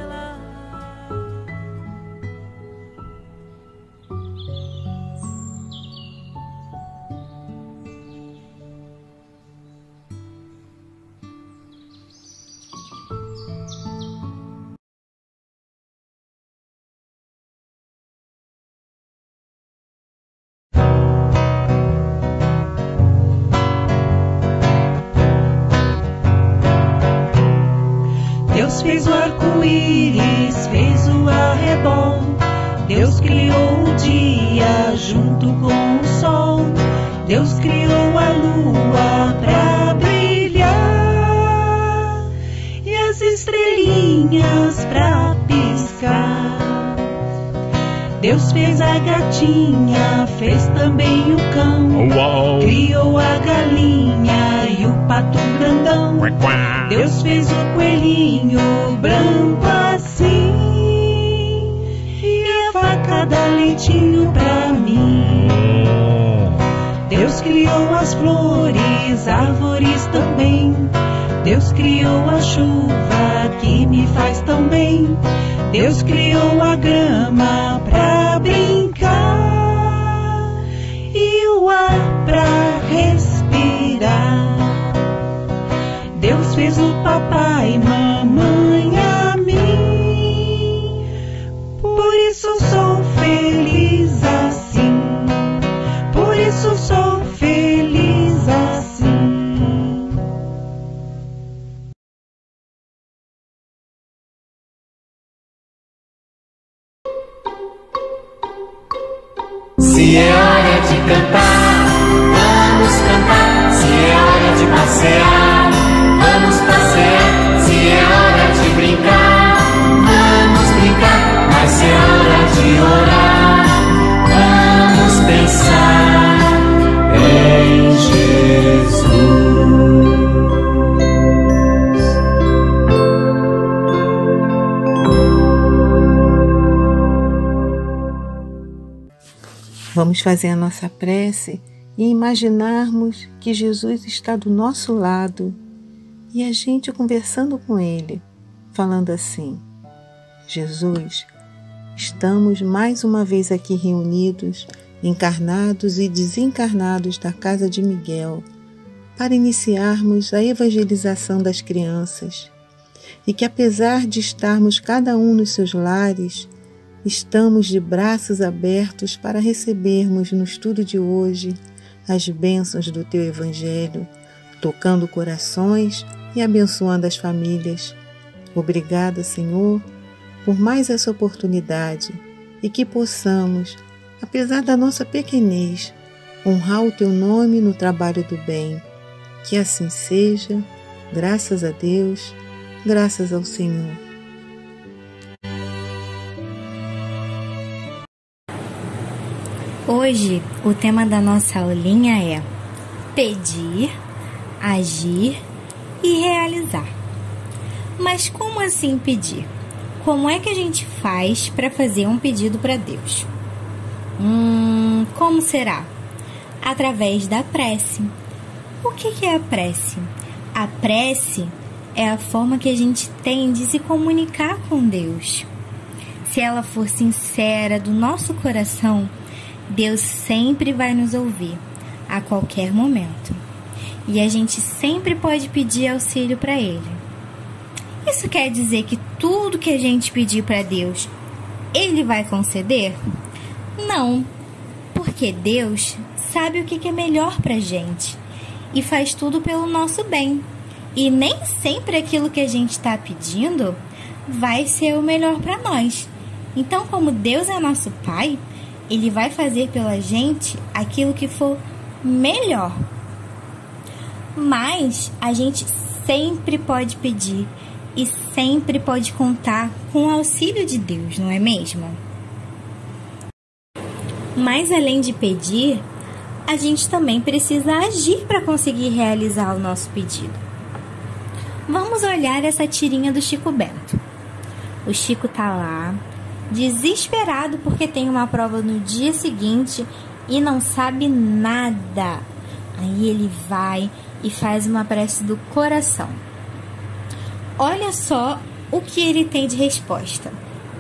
[SPEAKER 1] Deus fez o arco-íris, fez o arrebol. Deus criou o dia junto com o sol. Deus criou a lua pra brilhar e as estrelinhas pra piscar. Deus fez a gatinha, fez também o cão. Criou a galinha e o pato grandão. Deus fez o coelhinho branco assim e a vaca dá leitinho pra mim. Deus criou as flores, árvores também. Deus criou a chuva que me faz tão bem. Deus criou a grama pra brincar e o ar pra respirar. Deus fez o papai e mamãe a mim. Por isso sou feliz assim. Por isso sou feliz assim.
[SPEAKER 2] Se é hora de cantar, vamos cantar. Se é hora de passear, vamos passear. Se é hora de brincar, vamos brincar. Mas se é hora de orar, vamos pensar em Jesus.
[SPEAKER 13] Vamos fazer a nossa prece e imaginarmos que Jesus está do nosso lado e a gente conversando com Ele, falando assim: Jesus, estamos mais uma vez aqui reunidos, encarnados e desencarnados da casa de Miguel, para iniciarmos a evangelização das crianças, e que apesar de estarmos cada um nos seus lares, estamos de braços abertos para recebermos no estudo de hoje as bênçãos do Teu Evangelho, tocando corações e abençoando as famílias. Obrigada, Senhor, por mais essa oportunidade e que possamos, apesar da nossa pequenez, honrar o Teu nome no trabalho do bem. Que assim seja, graças a Deus, graças ao Senhor.
[SPEAKER 14] Hoje, o tema da nossa aulinha é pedir, agir e realizar. Mas como assim pedir? Como é que a gente faz para fazer um pedido para Deus? Como será? Através da prece. O que é a prece? A prece é a forma que a gente tem de se comunicar com Deus. Se ela for sincera do nosso coração, Deus sempre vai nos ouvir, a qualquer momento. E a gente sempre pode pedir auxílio para Ele. Isso quer dizer que tudo que a gente pedir para Deus, Ele vai conceder? Não, porque Deus sabe o que é melhor para a gente e faz tudo pelo nosso bem. E nem sempre aquilo que a gente está pedindo vai ser o melhor para nós. Então, como Deus é nosso Pai, Ele vai fazer pela gente aquilo que for melhor. Mas a gente sempre pode pedir e sempre pode contar com o auxílio de Deus, não é mesmo? Mas além de pedir, a gente também precisa agir para conseguir realizar o nosso pedido. Vamos olhar essa tirinha do Chico Bento. O Chico tá lá, desesperado porque tem uma prova no dia seguinte e não sabe nada. Aí ele vai e faz uma prece do coração. Olha só o que ele tem de resposta.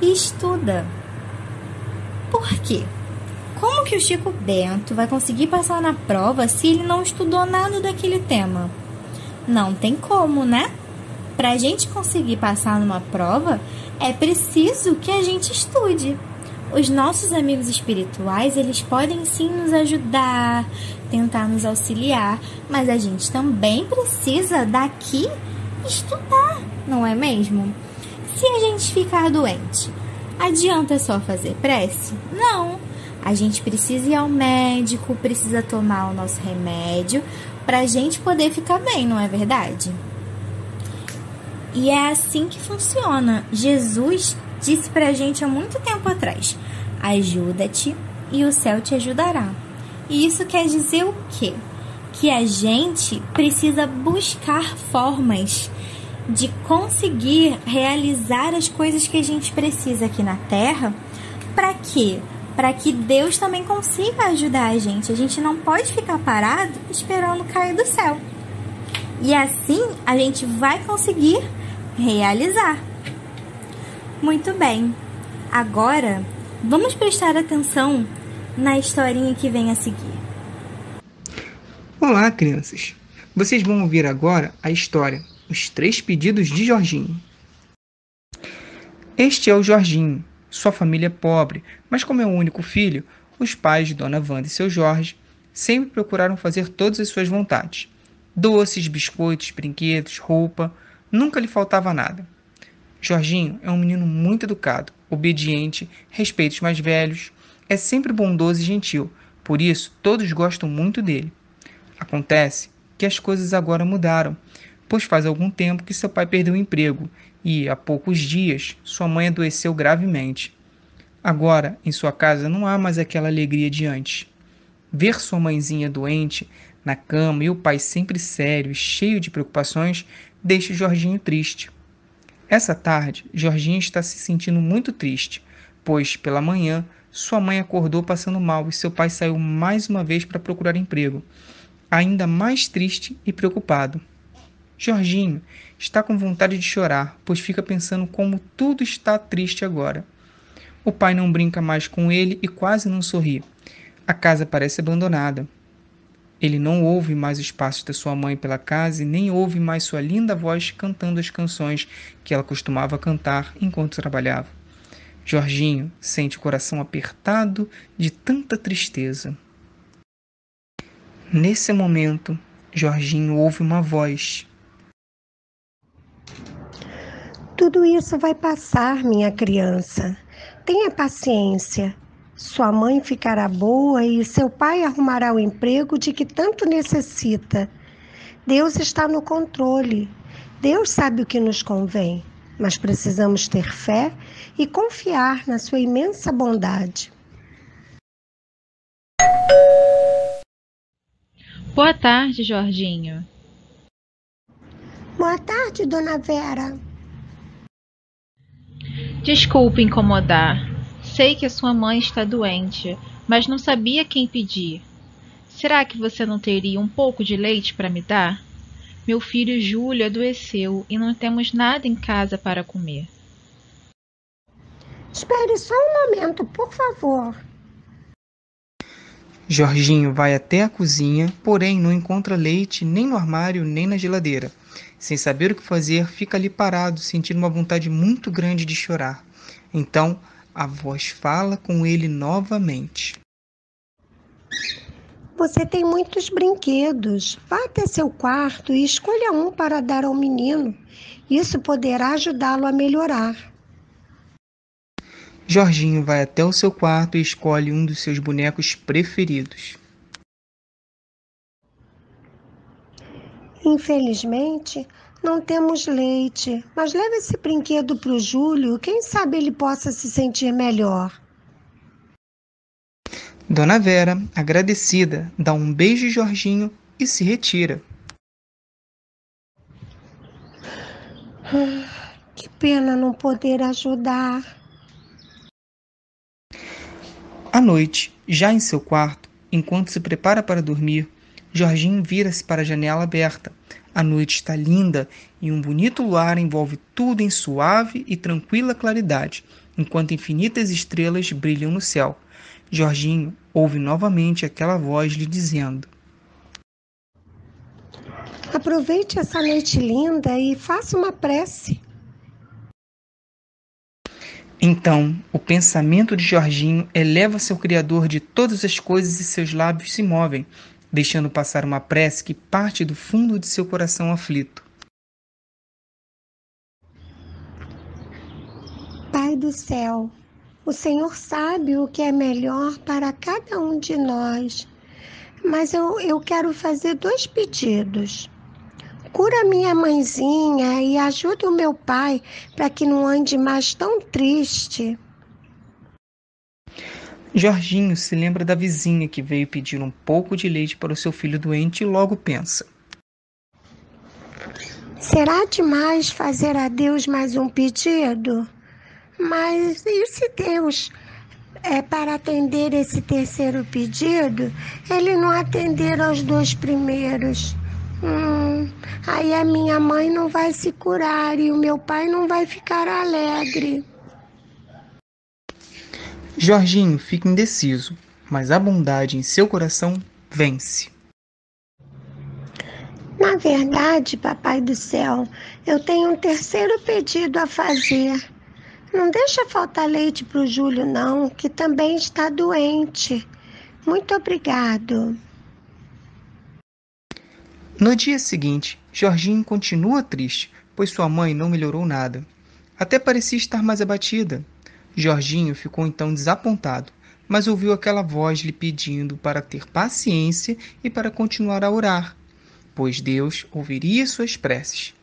[SPEAKER 14] Estuda. Por quê? Como que o Chico Bento vai conseguir passar na prova se ele não estudou nada daquele tema? Não tem como, né? Para a gente conseguir passar numa prova, é preciso que a gente estude. Os nossos amigos espirituais, eles podem sim nos ajudar, tentar nos auxiliar, mas a gente também precisa daqui estudar, não é mesmo? Se a gente ficar doente, adianta só fazer prece? Não. A gente precisa ir ao médico, precisa tomar o nosso remédio para a gente poder ficar bem, não é verdade? E é assim que funciona. Jesus disse pra gente há muito tempo atrás: ajuda-te e o céu te ajudará. E isso quer dizer o quê? Que a gente precisa buscar formas de conseguir realizar as coisas que a gente precisa aqui na Terra. Para quê? Para que Deus também consiga ajudar a gente. A gente não pode ficar parado esperando cair do céu. E assim a gente vai conseguir realizar. Muito bem. Agora, vamos prestar atenção na historinha que vem a seguir.
[SPEAKER 15] Olá, crianças! Vocês vão ouvir agora a história Os 3 Pedidos de Jorginho. Este é o Jorginho. Sua família é pobre, mas como é o único filho, os pais de Dona Wanda e seu Jorge sempre procuraram fazer todas as suas vontades. Doces, biscoitos, brinquedos, roupa, nunca lhe faltava nada. Jorginho é um menino muito educado, obediente, respeita os mais velhos, é sempre bondoso e gentil, por isso todos gostam muito dele. Acontece que as coisas agora mudaram, pois faz algum tempo que seu pai perdeu o emprego e, há poucos dias, sua mãe adoeceu gravemente. Agora, em sua casa não há mais aquela alegria de antes. Ver sua mãezinha doente, na cama, e o pai sempre sério e cheio de preocupações, deixa Jorginho triste. Essa tarde, Jorginho está se sentindo muito triste, pois, pela manhã, sua mãe acordou passando mal e seu pai saiu mais uma vez para procurar emprego, ainda mais triste e preocupado. Jorginho está com vontade de chorar, pois fica pensando como tudo está triste agora. O pai não brinca mais com ele e quase não sorri. A casa parece abandonada. Ele não ouve mais os passos da sua mãe pela casa e nem ouve mais sua linda voz cantando as canções que ela costumava cantar enquanto trabalhava. Jorginho sente o coração apertado de tanta tristeza. Nesse momento, Jorginho ouve uma voz.
[SPEAKER 16] Tudo isso vai passar, minha criança. Tenha paciência. Sua mãe ficará boa e seu pai arrumará o emprego de que tanto necessita. Deus está no controle. Deus sabe o que nos convém, mas precisamos ter fé e confiar na sua imensa bondade.
[SPEAKER 17] Boa tarde, Jorginho.
[SPEAKER 16] Boa tarde, Dona Vera.
[SPEAKER 17] Desculpe incomodar. Sei que a sua mãe está doente, mas não sabia quem pedir. Será que você não teria um pouco de leite para me dar? Meu filho Júlio adoeceu e não temos nada em casa para comer.
[SPEAKER 16] Espere só um momento, por favor.
[SPEAKER 15] Jorginho vai até a cozinha, porém não encontra leite nem no armário nem na geladeira. Sem saber o que fazer, fica ali parado, sentindo uma vontade muito grande de chorar. Então, a voz fala com ele novamente.
[SPEAKER 16] Você tem muitos brinquedos. Vá até seu quarto e escolha um para dar ao menino. Isso poderá ajudá-lo a melhorar.
[SPEAKER 15] Jorginho vai até o seu quarto e escolhe um dos seus bonecos preferidos.
[SPEAKER 16] Infelizmente, não temos leite, mas leve esse brinquedo para o Júlio. Quem sabe ele possa se sentir melhor.
[SPEAKER 15] Dona Vera, agradecida, dá um beijo em Jorginho e se retira.
[SPEAKER 16] Que pena não poder ajudar.
[SPEAKER 15] À noite, já em seu quarto, enquanto se prepara para dormir, Jorginho vira-se para a janela aberta. A noite está linda e um bonito luar envolve tudo em suave e tranquila claridade, enquanto infinitas estrelas brilham no céu. Jorginho ouve novamente aquela voz lhe dizendo:
[SPEAKER 16] Aproveite essa noite linda e faça uma prece.
[SPEAKER 15] Então, o pensamento de Jorginho eleva-se ao Criador de todas as coisas e seus lábios se movem, deixando passar uma prece que parte do fundo de seu coração aflito.
[SPEAKER 16] Pai do céu, o Senhor sabe o que é melhor para cada um de nós, mas eu quero fazer 2 pedidos. Cura minha mãezinha e ajuda o meu pai para que não ande mais tão triste.
[SPEAKER 15] Jorginho se lembra da vizinha que veio pedir um pouco de leite para o seu filho doente e logo pensa:
[SPEAKER 16] será demais fazer a Deus mais um pedido? Mas e se Deus, para atender esse terceiro pedido, ele não atender aos 2 primeiros? Aí a minha mãe não vai se curar e o meu pai não vai ficar alegre.
[SPEAKER 15] Jorginho fica indeciso, mas a bondade em seu coração vence.
[SPEAKER 16] Na verdade, Papai do Céu, eu tenho um terceiro pedido a fazer. Não deixa faltar leite para o Júlio, não, que também está doente. Muito obrigado.
[SPEAKER 15] No dia seguinte, Jorginho continua triste, pois sua mãe não melhorou nada. Até parecia estar mais abatida. Jorginho ficou então desapontado, mas ouviu aquela voz lhe pedindo para ter paciência e para continuar a orar, pois Deus ouviria suas preces.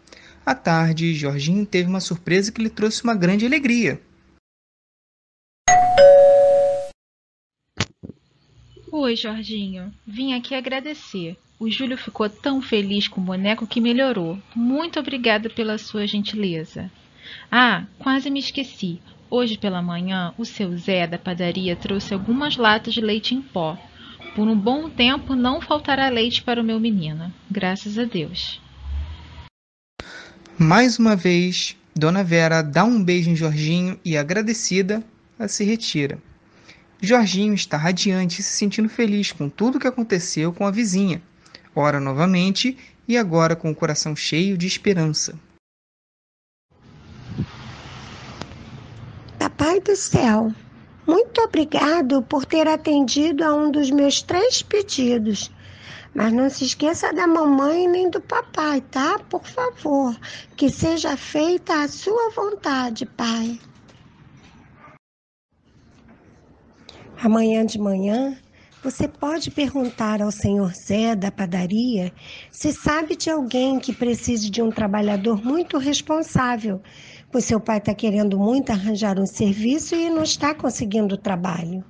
[SPEAKER 15] À tarde, Jorginho teve uma surpresa que lhe trouxe uma grande alegria.
[SPEAKER 17] Oi, Jorginho. Vim aqui agradecer. O Júlio ficou tão feliz com o boneco que melhorou. Muito obrigada pela sua gentileza. Ah, quase me esqueci. Hoje pela manhã, o seu Zé da padaria trouxe algumas latas de leite em pó. Por um bom tempo não faltará leite para o meu menino. Graças a Deus.
[SPEAKER 15] Mais uma vez, Dona Vera dá um beijo em Jorginho e, agradecida, ela se retira. Jorginho está radiante e se sentindo feliz com tudo o que aconteceu com a vizinha. Ora novamente e agora com o coração cheio de esperança.
[SPEAKER 16] Papai do Céu, muito obrigado por ter atendido a um dos meus 3 pedidos. Mas não se esqueça da mamãe nem do papai, tá? Por favor, que seja feita a sua vontade, Pai. Amanhã de manhã, você pode perguntar ao senhor Zé da padaria se sabe de alguém que precise de um trabalhador muito responsável, pois seu pai está querendo muito arranjar um serviço e não está conseguindo trabalho.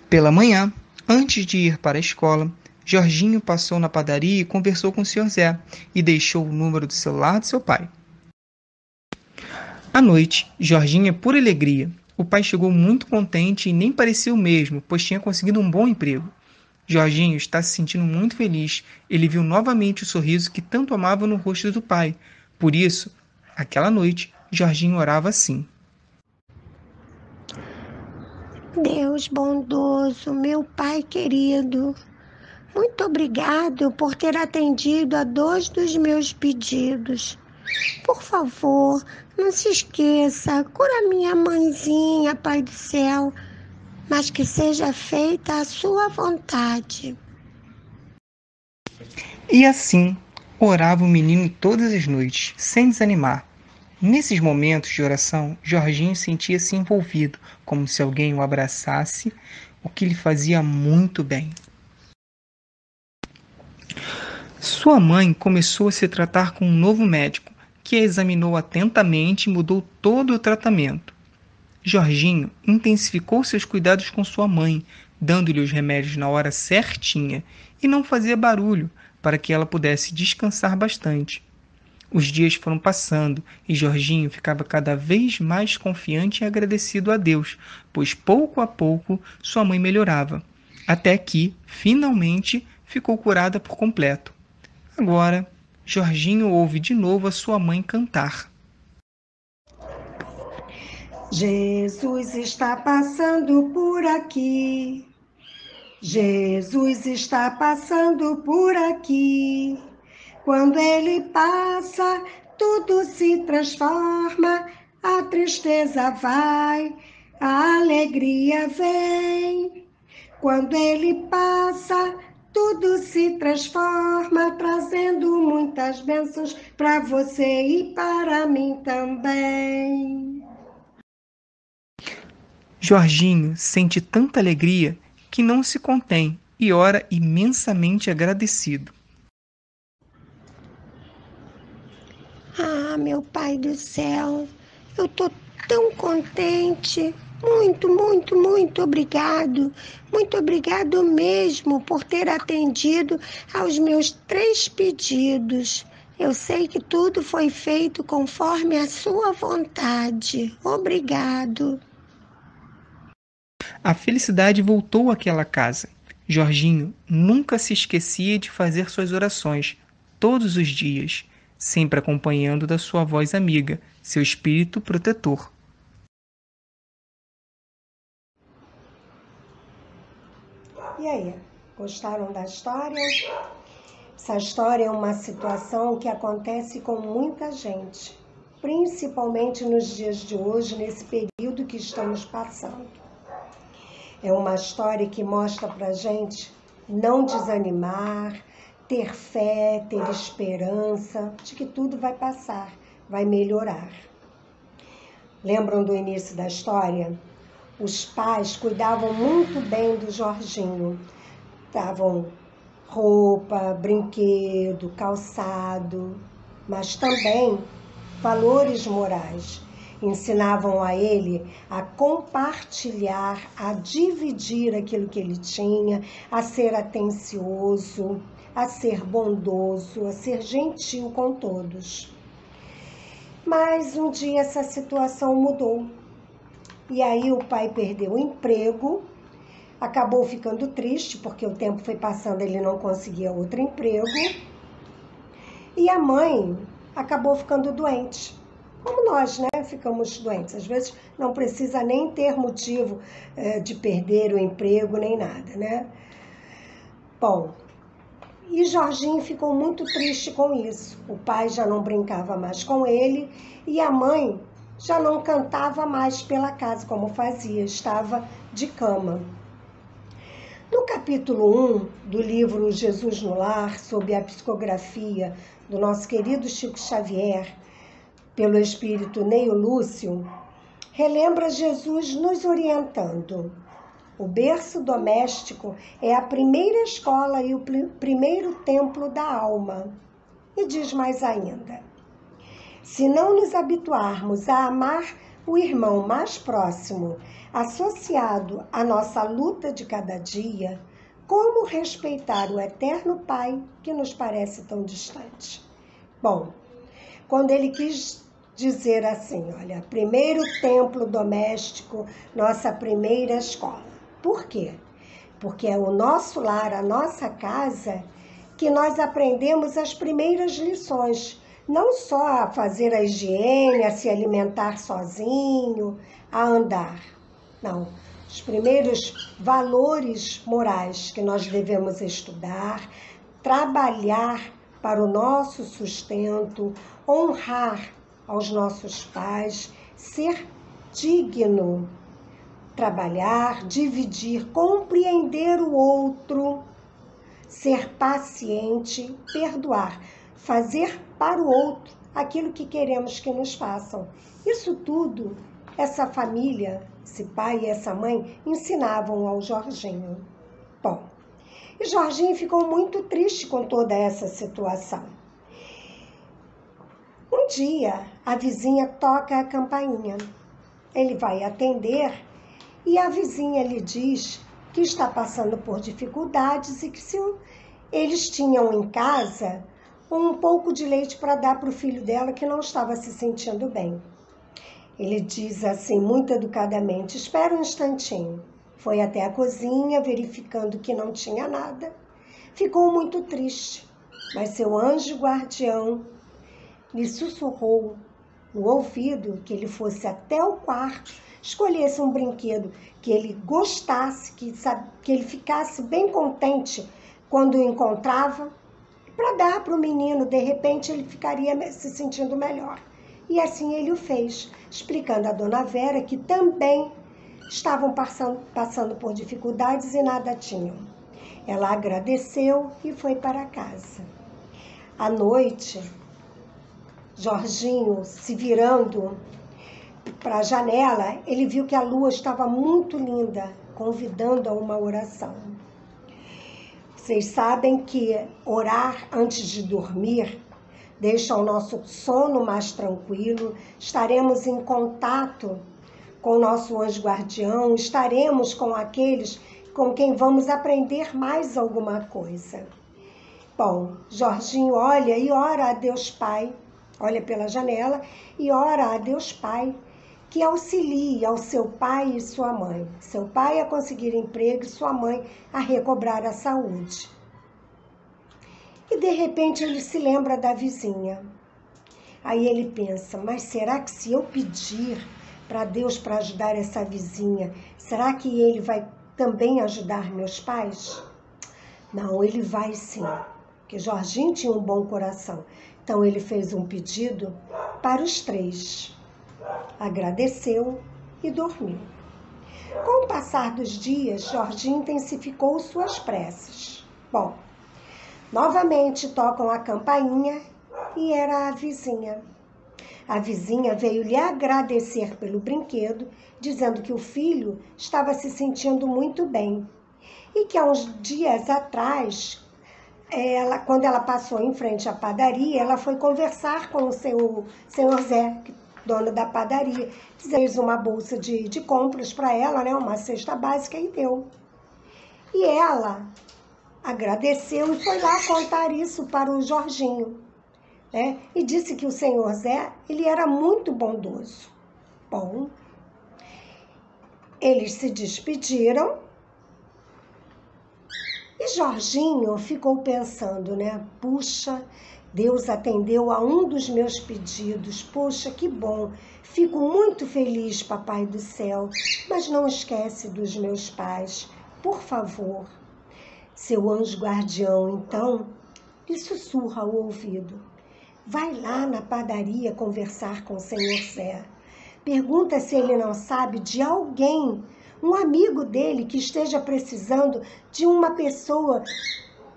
[SPEAKER 15] Pela manhã, antes de ir para a escola, Jorginho passou na padaria e conversou com o Sr. Zé e deixou o número do celular do seu pai. À noite, Jorginho, por alegria, o pai chegou muito contente e nem parecia o mesmo, pois tinha conseguido um bom emprego. Jorginho está se sentindo muito feliz. Ele viu novamente o sorriso que tanto amava no rosto do pai. Por isso, aquela noite, Jorginho orava assim:
[SPEAKER 16] Deus bondoso, meu Pai querido, muito obrigado por ter atendido a 2 dos meus pedidos. Por favor, não se esqueça, cura minha mãezinha, Pai do Céu, mas que seja feita a sua vontade.
[SPEAKER 15] E assim, orava o menino todas as noites, sem desanimar. Nesses momentos de oração, Jorginho sentia-se envolvido, como se alguém o abraçasse, o que lhe fazia muito bem. Sua mãe começou a se tratar com um novo médico, que a examinou atentamente e mudou todo o tratamento. Jorginho intensificou seus cuidados com sua mãe, dando-lhe os remédios na hora certinha e não fazia barulho, para que ela pudesse descansar bastante. Os dias foram passando e Jorginho ficava cada vez mais confiante e agradecido a Deus, pois pouco a pouco sua mãe melhorava, até que, finalmente, ficou curada por completo. Agora, Jorginho ouve de novo a sua mãe cantar.
[SPEAKER 16] Jesus está passando por aqui. Jesus está passando por aqui. Quando ele passa, tudo se transforma, a tristeza vai, a alegria vem. Quando ele passa, tudo se transforma, trazendo muitas bênçãos para você e para mim também.
[SPEAKER 15] Jorginho sente tanta alegria que não se contém e ora imensamente agradecido.
[SPEAKER 16] Ah, meu Pai do Céu, eu estou tão contente. Muito, muito, muito obrigado. Muito obrigado mesmo por ter atendido aos meus 3 pedidos. Eu sei que tudo foi feito conforme a sua vontade. Obrigado.
[SPEAKER 15] A felicidade voltou àquela casa. Jorginho nunca se esquecia de fazer suas orações, todos os dias, sempre acompanhando da sua voz amiga, seu espírito protetor.
[SPEAKER 16] E aí, gostaram da história? Essa história é uma situação que acontece com muita gente, principalmente nos dias de hoje, nesse período que estamos passando. É uma história que mostra pra gente não desanimar, ter fé, ter esperança de que tudo vai passar, vai melhorar. Lembram do início da história? Os pais cuidavam muito bem do Jorginho. Davam roupa, brinquedo, calçado, mas também valores morais. Ensinavam a ele a compartilhar, a dividir aquilo que ele tinha, a ser atencioso, a ser bondoso, a ser gentil com todos. Mas um dia essa situação mudou. E aí o pai perdeu o emprego, acabou ficando triste, porque o tempo foi passando, ele não conseguia outro emprego. E a mãe acabou ficando doente. Como nós, né? Ficamos doentes. Às vezes não precisa nem ter motivo de perder o emprego, nem nada, né? Bom, e Jorginho ficou muito triste com isso. O pai já não brincava mais com ele e a mãe já não cantava mais pela casa como fazia, estava de cama. No capítulo 1 do livro Jesus no Lar, sob a psicografia do nosso querido Chico Xavier, pelo espírito Neio Lúcio, relembra Jesus nos orientando. O berço doméstico é a primeira escola e o primeiro templo da alma. E diz mais ainda: se não nos habituarmos a amar o irmão mais próximo, associado à nossa luta de cada dia, como respeitar o eterno Pai que nos parece tão distante? Bom, quando ele quis dizer assim, olha, primeiro templo doméstico, nossa primeira escola. Por quê? Porque é o nosso lar, a nossa casa, que nós aprendemos as primeiras lições. Não só a fazer a higiene, a se alimentar sozinho, a andar. Não. Os primeiros valores morais que nós devemos estudar, trabalhar para o nosso sustento, honrar aos nossos pais, ser digno, trabalhar, dividir, compreender o outro, ser paciente, perdoar, fazer para o outro aquilo que queremos que nos façam. Isso tudo, essa família, esse pai e essa mãe ensinavam ao Jorginho. Bom, e Jorginho ficou muito triste com toda essa situação. Um dia, a vizinha toca a campainha. Ele vai atender e a vizinha lhe diz que está passando por dificuldades e que se eles tinham em casa um pouco de leite para dar para o filho dela que não estava se sentindo bem. Ele diz assim, muito educadamente, espera um instantinho. Foi até a cozinha, verificando que não tinha nada. Ficou muito triste, mas seu anjo guardião lhe sussurrou no ouvido que ele fosse até o quarto, escolhesse um brinquedo que ele gostasse, que ele ficasse bem contente quando o encontrava, para dar para o menino, de repente ele ficaria se sentindo melhor. E assim ele o fez, explicando a dona Vera que também estavam passando por dificuldades e nada tinham. Ela agradeceu e foi para casa. À noite, Jorginho, se virando para a janela, ele viu que a lua estava muito linda, convidando a uma oração. Vocês sabem que orar antes de dormir deixa o nosso sono mais tranquilo, estaremos em contato com o nosso anjo guardião, estaremos com aqueles com quem vamos aprender mais alguma coisa. Bom, Jorginho olha e ora a Deus Pai, olha pela janela e ora a Deus Pai, que auxilie ao seu pai e sua mãe. Seu pai a conseguir emprego e sua mãe a recobrar a saúde. E de repente ele se lembra da vizinha. Aí ele pensa, mas será que se eu pedir para Deus para ajudar essa vizinha, será que ele vai também ajudar meus pais? Não, ele vai sim. porque Jorginho tinha um bom coração. Então ele fez um pedido para os 3, agradeceu e dormiu. Com o passar dos dias, Jorginho intensificou suas preces. Bom, novamente tocam a campainha e era a vizinha. A vizinha veio lhe agradecer pelo brinquedo, dizendo que o filho estava se sentindo muito bem e que há uns dias atrás, quando ela passou em frente à padaria, ela foi conversar com o senhor Zé, dono da padaria, fez uma bolsa de compras para ela, né, uma cesta básica, e deu. E ela agradeceu e foi lá contar isso para o Jorginho, né, e disse que o senhor Zé, ele era muito bondoso. Bom, eles se despediram e Jorginho ficou pensando, né, puxa, Deus atendeu a um dos meus pedidos. Poxa, que bom. Fico muito feliz, Papai do Céu. Mas não esquece dos meus pais. Por favor. Seu anjo guardião, então, lhe sussurra ao ouvido. Vai lá na padaria conversar com o senhor Zé. Pergunta se ele não sabe de alguém, um amigo dele que esteja precisando de uma pessoa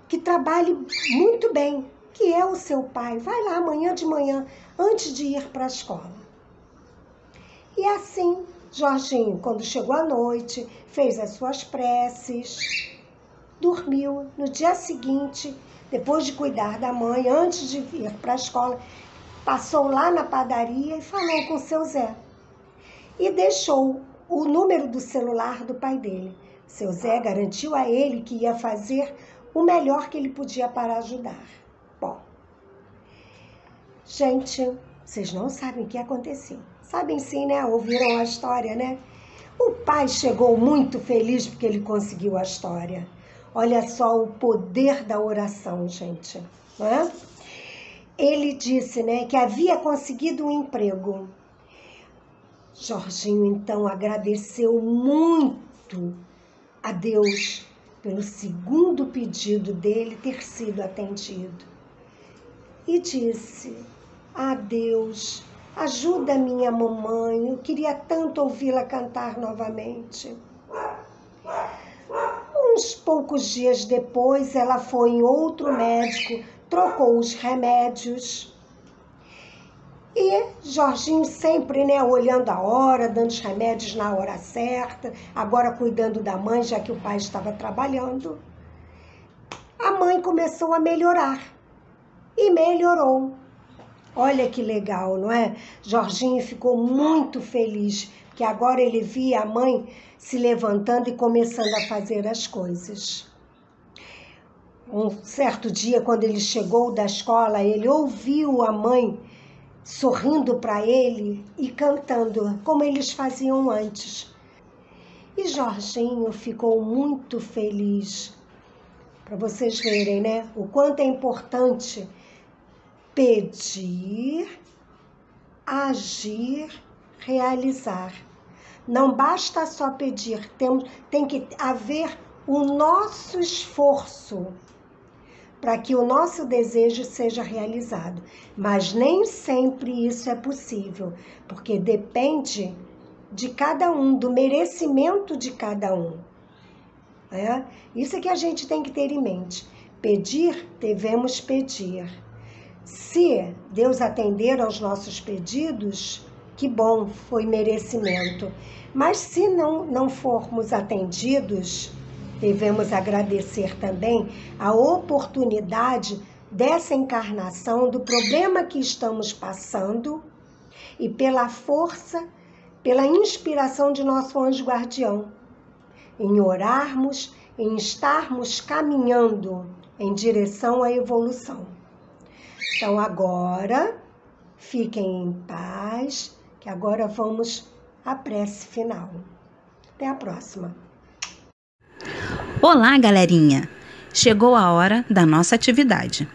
[SPEAKER 16] que trabalhe muito bem, que é o seu pai. Vai lá amanhã de manhã, antes de ir para a escola. E assim, Jorginho, quando chegou à noite, fez as suas preces, dormiu. No dia seguinte, depois de cuidar da mãe, antes de ir para a escola, passou lá na padaria e falou com o seu Zé. E deixou o número do celular do pai dele. Seu Zé garantiu a ele que ia fazer o melhor que ele podia para ajudar. Bom, gente, vocês não sabem o que aconteceu. Sabem sim, né? Ouviram a história, né? O pai chegou muito feliz porque ele conseguiu a história. Olha só o poder da oração, gente. Não é? Ele disse, né, que havia conseguido um emprego. Jorginho, então, agradeceu muito a Deus pelo segundo pedido dele ter sido atendido. E disse, Deus, ajuda minha mamãe, eu queria tanto ouvi-la cantar novamente. Uns poucos dias depois, ela foi em outro médico, trocou os remédios. E Jorginho sempre, né, olhando a hora, dando os remédios na hora certa, agora cuidando da mãe, já que o pai estava trabalhando. A mãe começou a melhorar. E melhorou. Olha que legal, não é? Jorginho ficou muito feliz, porque agora ele via a mãe se levantando e começando a fazer as coisas. Um certo dia, quando ele chegou da escola, ele ouviu a mãe sorrindo para ele e cantando, como eles faziam antes. E Jorginho ficou muito feliz. Para vocês verem, né? O quanto é importante pedir, agir, realizar. Não basta só pedir, tem que haver o nosso esforço para que o nosso desejo seja realizado. Mas nem sempre isso é possível, porque depende de cada um, do merecimento de cada um. Isso é que a gente tem que ter em mente. Pedir, devemos pedir. Se Deus atender aos nossos pedidos, que bom, foi merecimento. Mas se não formos atendidos, devemos agradecer também a oportunidade dessa encarnação, do problema que estamos passando e pela força, pela inspiração de nosso anjo guardião, em orarmos, em estarmos caminhando em direção à evolução. Então agora, fiquem em paz, que agora vamos à prece final. Até a próxima.
[SPEAKER 18] Olá, galerinha! Chegou a hora da nossa atividade.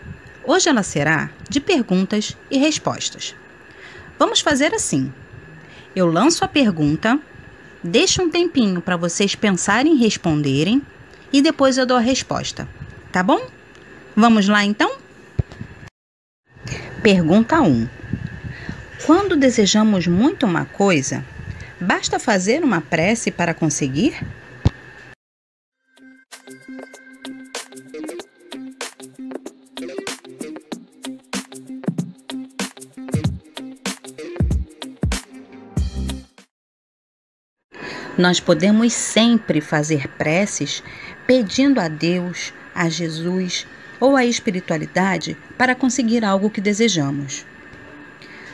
[SPEAKER 18] Hoje ela será de perguntas e respostas. Vamos fazer assim. Eu lanço a pergunta, deixo um tempinho para vocês pensarem e responderem e depois eu dou a resposta, tá bom? Vamos lá então? Pergunta 1. Quando desejamos muito uma coisa, basta fazer uma prece para conseguir? Nós podemos sempre fazer preces pedindo a Deus, a Jesus ou à espiritualidade para conseguir algo que desejamos.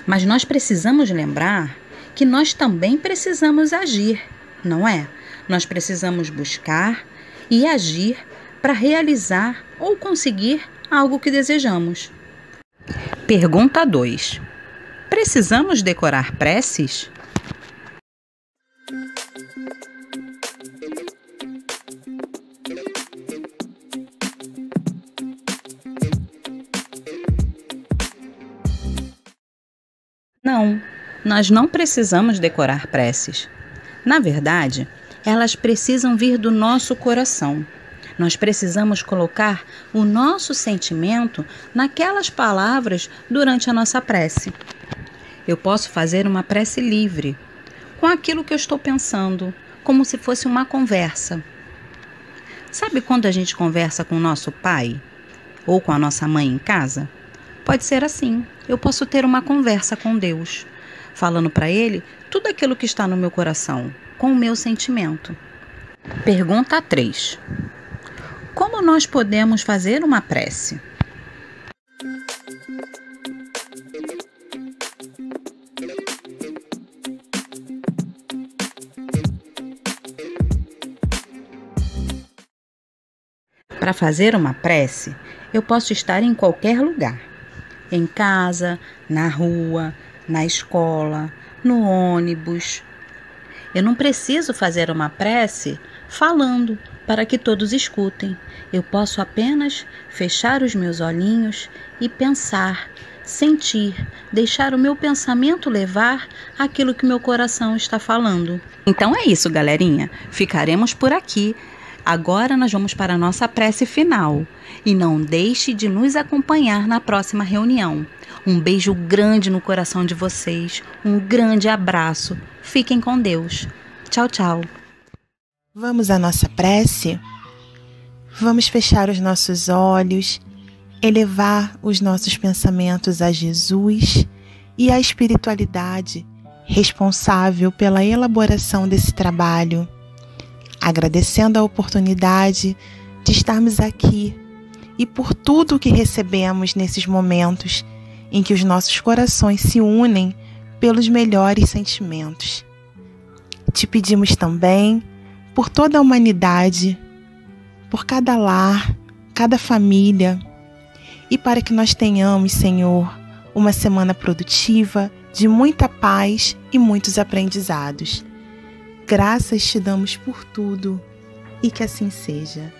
[SPEAKER 18] Mas nós precisamos lembrar que nós também precisamos agir, não é? Nós precisamos buscar e agir para realizar ou conseguir algo que desejamos. Pergunta 2. Precisamos decorar preces? Não, nós não precisamos decorar preces. Na verdade, elas precisam vir do nosso coração. Nós precisamos colocar o nosso sentimento naquelas palavras durante a nossa prece. Eu posso fazer uma prece livre, com aquilo que eu estou pensando, como se fosse uma conversa. Sabe quando a gente conversa com o nosso pai ou com a nossa mãe em casa? Pode ser assim. Eu posso ter uma conversa com Deus, falando para Ele tudo aquilo que está no meu coração, com o meu sentimento. Pergunta 3. Como nós podemos fazer uma prece? Para fazer uma prece, eu posso estar em qualquer lugar. Em casa, na rua, na escola, no ônibus. Eu não preciso fazer uma prece falando para que todos escutem. Eu posso apenas fechar os meus olhinhos e pensar, sentir, deixar o meu pensamento levar aquilo que meu coração está falando. Então é isso, galerinha. Ficaremos por aqui. Agora nós vamos para a nossa prece final. E não deixe de nos acompanhar na próxima reunião. Um beijo grande no coração de vocês. Um grande abraço. Fiquem com Deus. Tchau, tchau.
[SPEAKER 19] Vamos à nossa prece? Vamos fechar os nossos olhos, elevar os nossos pensamentos a Jesus e à espiritualidade responsável pela elaboração desse trabalho. Agradecendo a oportunidade de estarmos aqui e por tudo o que recebemos nesses momentos em que os nossos corações se unem pelos melhores sentimentos. Te pedimos também por toda a humanidade, por cada lar, cada família, e para que nós tenhamos, Senhor, uma semana produtiva, de muita paz e muitos aprendizados. Graças te damos por tudo e que assim seja.